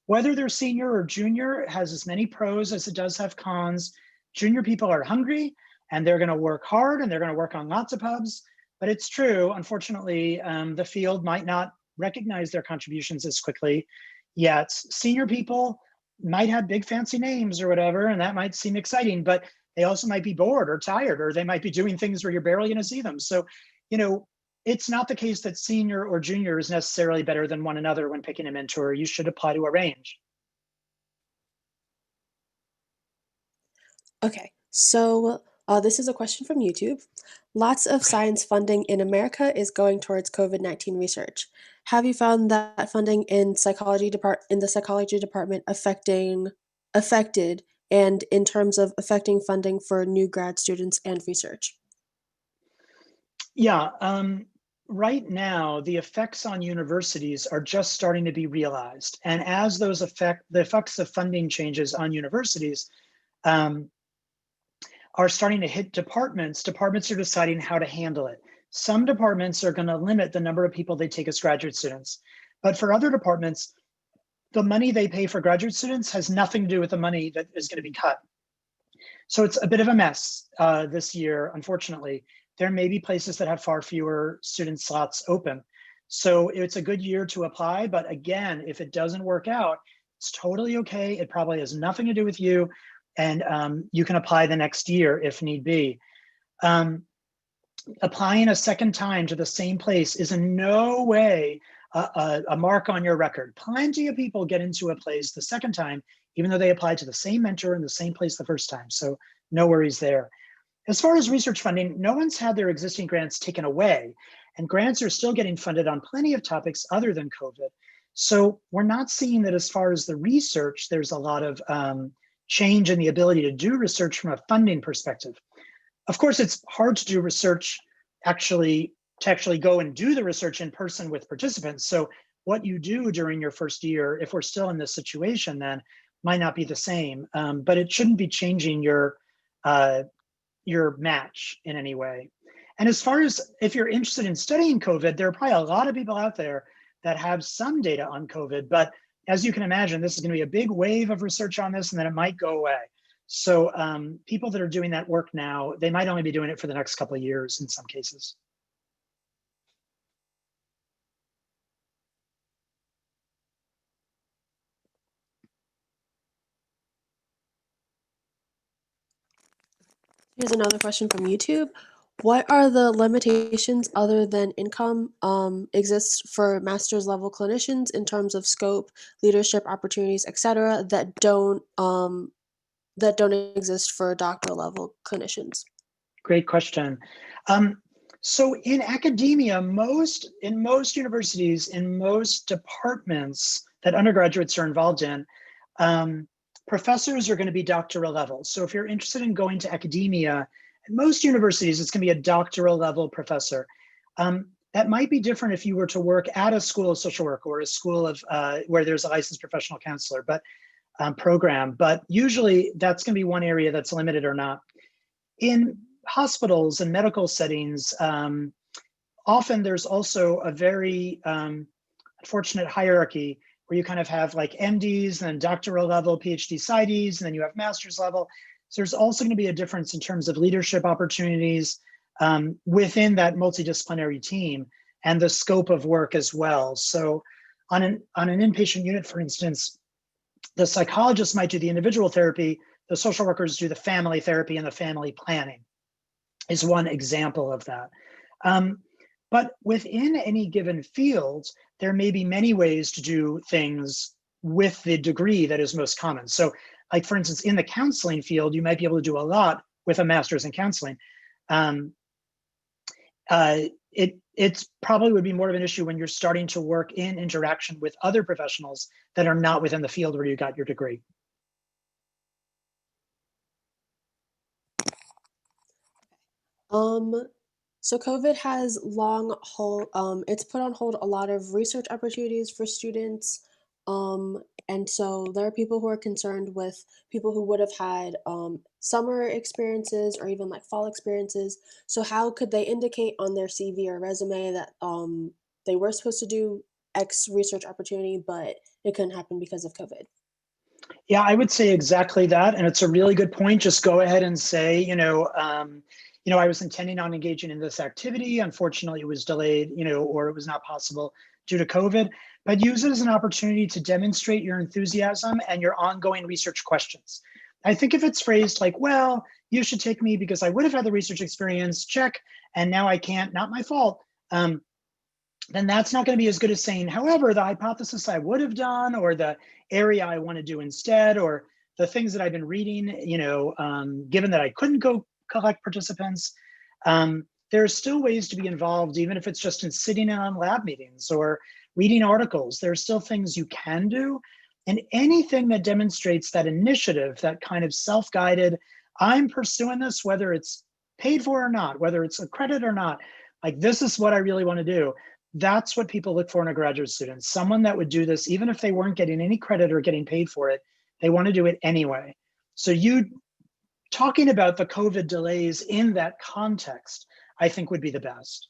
Whether they're senior or junior has as many pros as it does have cons. Junior people are hungry, and they're going to work hard, and they're going to work on lots of pubs. But it's true, unfortunately, the field might not recognize their contributions as quickly. Yet senior people might have big fancy names or whatever, and that might seem exciting, but they also might be bored or tired, or they might be doing things where you're barely going to see them. So, it's not the case that senior or junior is necessarily better than one another when picking a mentor. You should apply to a range. Okay, so this is a question from YouTube. Lots of Okay. science funding in America is going towards COVID-19 research. Have you found that funding in the psychology department affected and in terms of affecting funding for new grad students and research? Yeah, right now, the effects on universities are just starting to be realized. And as the effects of funding changes on universities um, are starting to hit departments are deciding how to handle it. Some departments are going to limit the number of people they take as graduate students. But for other departments, the money they pay for graduate students has nothing to do with the money that is going to be cut. So it's a bit of a mess this year, unfortunately. There may be places that have far fewer student slots open. So it's a good year to apply. But again, if it doesn't work out, it's totally okay. It probably has nothing to do with you. And you can apply the next year if need be. Applying a second time to the same place is in no way a mark on your record. Plenty of people get into a place the second time, even though they applied to the same mentor in the same place the first time. So no worries there. As far as research funding, no one's had their existing grants taken away, and grants are still getting funded on plenty of topics other than COVID. So we're not seeing that as far as the research, there's a lot of change in the ability to do research from a funding perspective. Of course, it's hard to do research to actually go and do the research in person with participants. So what you do during your first year, if we're still in this situation, then might not be the same. But it shouldn't be changing your match in any way. And as far as if you're interested in studying COVID, there are probably a lot of people out there that have some data on COVID. But as you can imagine, this is going to be a big wave of research on this, and then it might go away. So people that are doing that work now, they might only be doing it for the next couple of years in some cases. Here's another question from YouTube. What are the limitations other than income exist for master's level clinicians in terms of scope, leadership opportunities, etc., that don't exist for doctoral level clinicians? Great question. So in academia, in most universities, in most departments that undergraduates are involved in, professors are going to be doctoral level. So if you're interested in going to academia, at most universities, it's going to be a doctoral level professor. That might be different if you were to work at a school of social work or a school of where there's a licensed professional counselor program. But usually that's going to be one area that's limited or not. In hospitals and medical settings, often there's also a very unfortunate hierarchy where you kind of have like MDs and then doctoral level PhD PsyDs, and then you have master's level. So there's also going to be a difference in terms of leadership opportunities within that multidisciplinary team and the scope of work as well. So on an inpatient unit, for instance, the psychologist might do the individual therapy, the social workers do the family therapy and the family planning is one example of that. But within any given field, there may be many ways to do things with the degree that is most common. So like for instance, in the counseling field, you might be able to do a lot with a master's in counseling. It's probably would be more of an issue when you're starting to work in interaction with other professionals that are not within the field where you got your degree. Um, So COVID has it's put on hold a lot of research opportunities for students. And so there are people who are concerned with people who would have had summer experiences or even like fall experiences. So how could they indicate on their CV or resume that they were supposed to do X research opportunity, but it couldn't happen because of COVID? Yeah, I would say exactly that, and it's a really good point. Just go ahead and say, I was intending on engaging in this activity. Unfortunately, it was delayed, or it was not possible due to COVID. But use it as an opportunity to demonstrate your enthusiasm and your ongoing research questions. I think if it's phrased like, "Well, you should take me because I would have had the research experience, check, and now I can't, not my fault," then that's not going to be as good as saying, however, the hypothesis I would have done, or the area I want to do instead, or the things that I've been reading, given that I couldn't go collect participants, there's still ways to be involved, even if it's just in sitting in on lab meetings or reading articles. There's still things you can do. And anything that demonstrates that initiative, that kind of self-guided, I'm pursuing this, whether it's paid for or not, whether it's a credit or not, like this is what I really want to do. That's what people look for in a graduate student, someone that would do this even if they weren't getting any credit or getting paid for it. They want to do it anyway. So you talking about the COVID delays in that context, I think would be the best.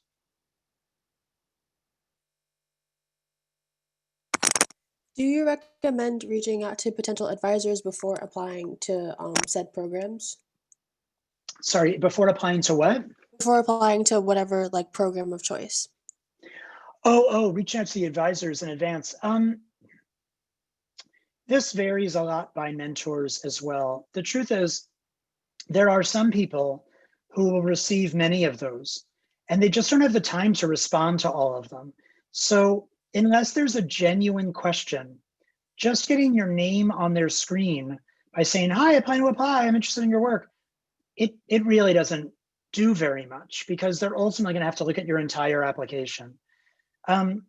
Do you recommend reaching out to potential advisors before applying to said programs? Sorry, before applying to what? Before applying to whatever like program of choice. Reaching out to the advisors in advance. This varies a lot by mentors as well. The truth is, there are some people who will receive many of those, and they just don't have the time to respond to all of them. So unless there's a genuine question, just getting your name on their screen by saying, "Hi, I plan to apply, I'm interested in your work," it really doesn't do very much, because they're ultimately going to have to look at your entire application. Um,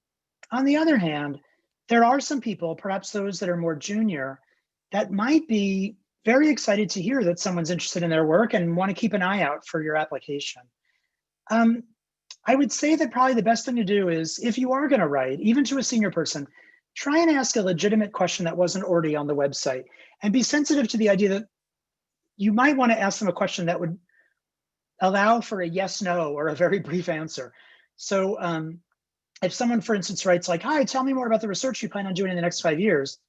on the other hand, there are some people, perhaps those that are more junior, that might be very excited to hear that someone's interested in their work and want to keep an eye out for your application. Um, I would say that probably the best thing to do is, if you are going to write, even to a senior person, try and ask a legitimate question that wasn't already on the website, and be sensitive to the idea that you might want to ask them a question that would allow for a yes, no, or a very brief answer. So if someone, for instance, writes like, "Hi, tell me more about the research you plan on doing in the next 5 years,"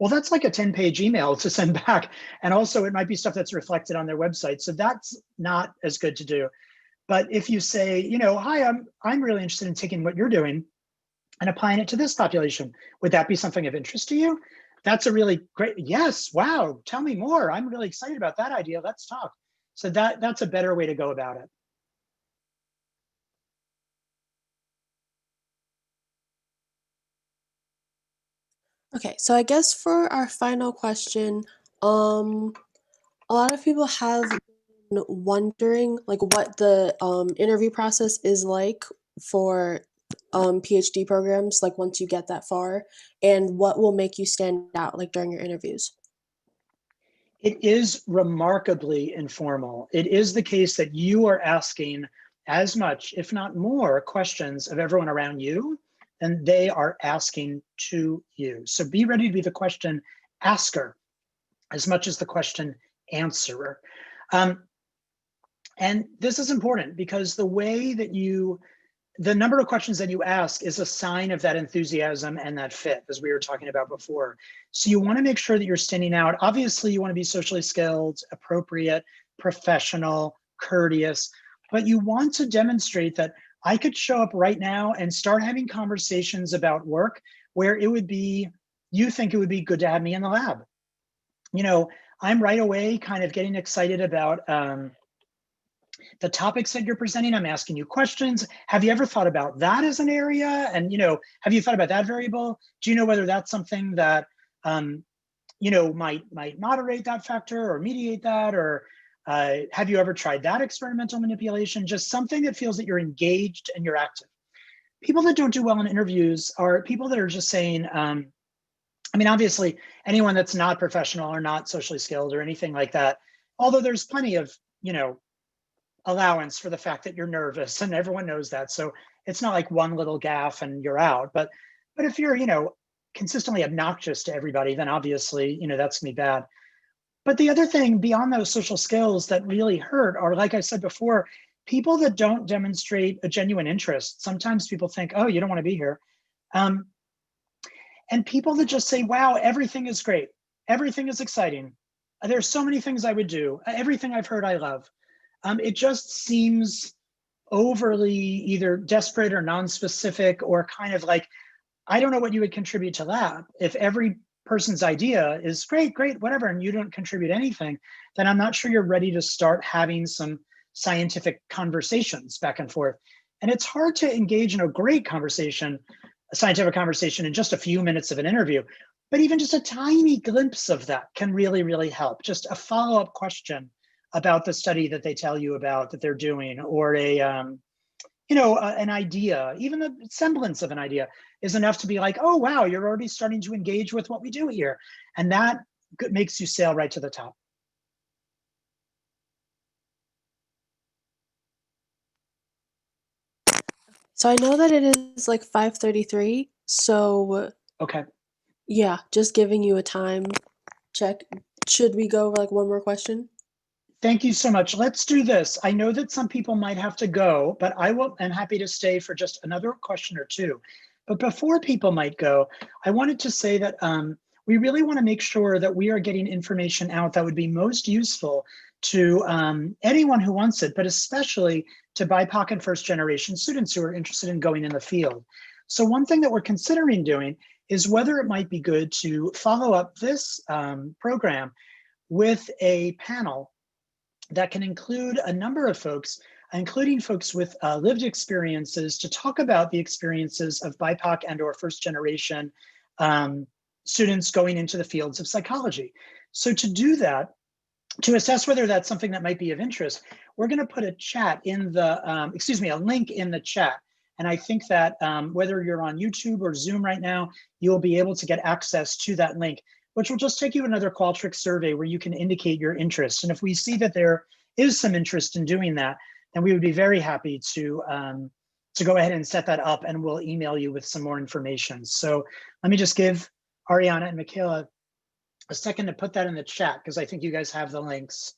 well, that's like a 10-page email to send back. And also it might be stuff that's reflected on their website. So that's not as good to do. But if you say, "Hi, I'm really interested in taking what you're doing and applying it to this population. Would that be something of interest to you?" That's a really great, yes, wow, tell me more. I'm really excited about that idea. Let's talk. So that's a better way to go about it. Okay, so I guess for our final question, um, a lot of people have been wondering like what the interview process is like for PhD programs, like once you get that far, and what will make you stand out like during your interviews. It is remarkably informal. It is the case that you are asking as much, if not more, questions of everyone around you than they are asking to you. So be ready to be the question asker as much as the question answerer. Um, and this is important because the number of questions that you ask is a sign of that enthusiasm and that fit, as we were talking about before. So you want to make sure that you're standing out. Obviously, you want to be socially skilled, appropriate, professional, courteous, but you want to demonstrate that I could show up right now and start having conversations about work where you think it would be good to have me in the lab. I'm right away kind of getting excited about the topics that you're presenting. I'm asking you questions. Have you ever thought about that as an area? And, have you thought about that variable? Do you know whether that's something that, might moderate that factor or mediate that? Or have you ever tried that experimental manipulation? Just something that feels that you're engaged and you're active. People that don't do well in interviews are people that are just saying, obviously, anyone that's not professional or not socially skilled or anything like that, although there's plenty of, allowance for the fact that you're nervous, and everyone knows that. So it's not like one little gaffe and you're out. But if you're, consistently obnoxious to everybody, then obviously, that's gonna be bad. But the other thing beyond those social skills that really hurt are, like I said before, people that don't demonstrate a genuine interest. Sometimes people think, oh, you don't want to be here. Um, and people that just say, wow, everything is great. Everything is exciting. There's so many things I would do. Everything I've heard, I love. It just seems overly either desperate or non-specific, or kind of like, I don't know what you would contribute to that. If every person's idea is great, great, whatever, and you don't contribute anything, then I'm not sure you're ready to start having some scientific conversations back and forth. And it's hard to engage in a great conversation, a scientific conversation, in just a few minutes of an interview. But even just a tiny glimpse of that can really, really help. Just a follow-up question about the study that they tell you about that they're doing, or an idea, even the semblance of an idea is enough to be like, oh, wow, you're already starting to engage with what we do here. And that makes you sail right to the top. So I know that it is like 5:33. So Okay. yeah, just giving you a time check. Should we go over like one more question? Thank you so much. Let's do this. I know that some people might have to go, but I'm happy to stay for just another question or two. But before people might go, I wanted to say that we really want to make sure that we are getting information out that would be most useful to anyone who wants it, but especially to BIPOC and first generation students who are interested in going in the field. So one thing that we're considering doing is whether it might be good to follow up this program with a panel that can include a number of folks, including folks with lived experiences, to talk about the experiences of BIPOC and or first generation students going into the fields of psychology. So to do that, to assess whether that's something that might be of interest, we're going to put a chat in the, a link in the chat. And I think that whether you're on YouTube or Zoom right now, you'll be able to get access to that link, which will just take you another Qualtrics survey where you can indicate your interest. And if we see that there is some interest in doing that, then we would be very happy to go ahead and set that up, and we'll email you with some more information. So let me just give Ariana and Michaela a second to put that in the chat, because I think you guys have the links.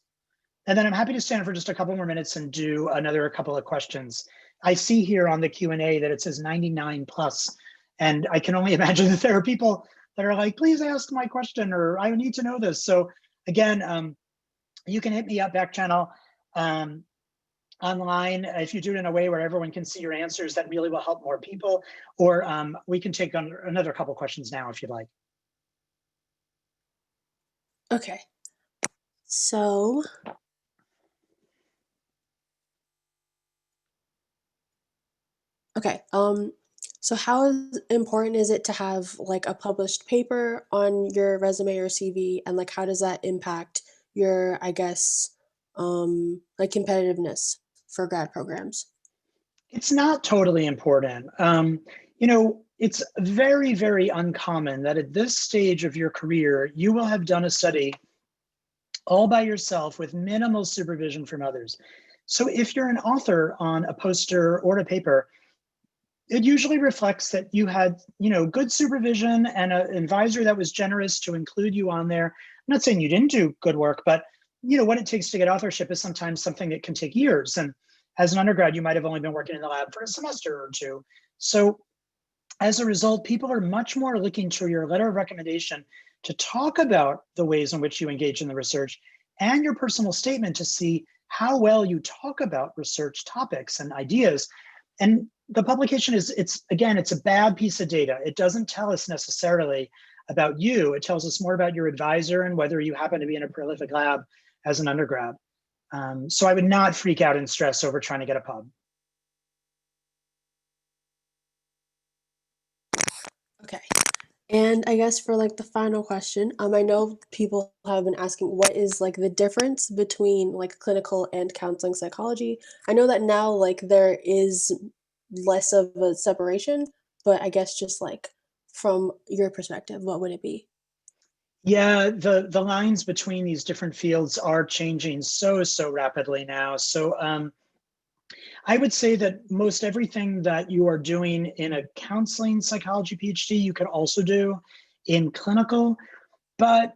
And then I'm happy to stand for just a couple more minutes and do another couple of questions. I see here on the Q&A that it says 99 plus, and I can only imagine that there are people that are like, please ask my question, or I need to know this. So again, you can hit me up back channel online. If you do it in a way where everyone can see your answers, that really will help more people. Or we can take on another couple questions now if you'd like. Okay. So okay. So how important is it to have like a published paper on your resume or CV, and like how does that impact your, I guess, like competitiveness for grad programs? It's not totally important. It's very, very uncommon that at this stage of your career, you will have done a study all by yourself with minimal supervision from others. So if you're an author on a poster or a paper, it usually reflects that you had, good supervision and an advisor that was generous to include you on there. I'm not saying you didn't do good work, but what it takes to get authorship is sometimes something that can take years. And as an undergrad, you might have only been working in the lab for a semester or two. So as a result, people are much more looking to your letter of recommendation to talk about the ways in which you engage in the research, and your personal statement to see how well you talk about research topics and ideas. And the publication it's a bad piece of data. It doesn't tell us necessarily about you. It tells us more about your advisor and whether you happen to be in a prolific lab as an undergrad. So I would not freak out and stress over trying to get a pub. Okay. And I guess for like the final question, I know people have been asking what is like the difference between like clinical and counseling psychology. I know that now like there is less of a separation, but I guess just like from your perspective, what would it be? Yeah, the lines between these different fields are changing so rapidly now. So I would say that most everything that you are doing in a counseling psychology PhD, you can also do in clinical, but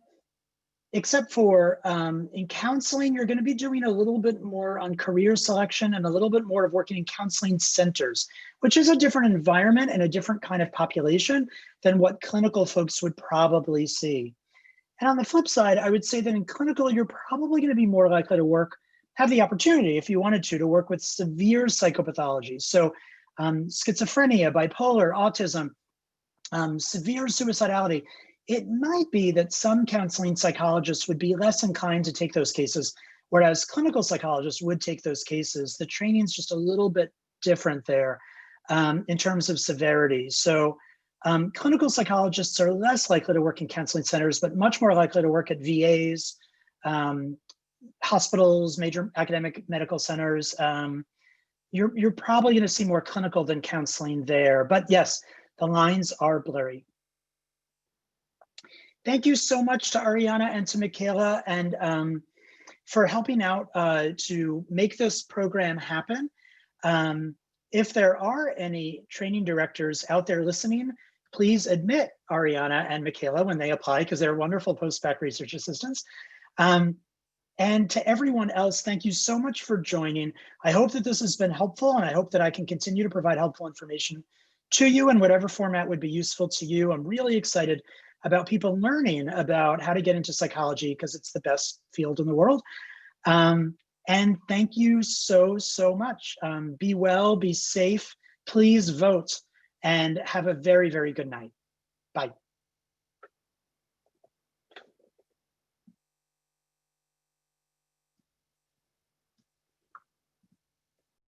except for in counseling, you're going to be doing a little bit more on career selection and a little bit more of working in counseling centers, which is a different environment and a different kind of population than what clinical folks would probably see. And on the flip side, I would say that in clinical, you're probably going to be more likely to have the opportunity, if you wanted to work with severe psychopathology. So schizophrenia, bipolar, autism, severe suicidality. It might be that some counseling psychologists would be less inclined to take those cases, whereas clinical psychologists would take those cases. The training is just a little bit different there in terms of severity. So clinical psychologists are less likely to work in counseling centers, but much more likely to work at VAs, hospitals, major academic medical centers. You're probably going to see more clinical than counseling there. But yes, the lines are blurry. Thank you so much to Ariana and to Michaela and for helping out to make this program happen. If there are any training directors out there listening, please admit Ariana and Michaela when they apply, because they're wonderful post-bac research assistants. And to everyone else, thank you so much for joining. I hope that this has been helpful, and I hope that I can continue to provide helpful information to you in whatever format would be useful to you. I'm really excited about people learning about how to get into psychology, because it's the best field in the world. And thank you so much. Be well, be safe, please vote, and have a very good night. Bye.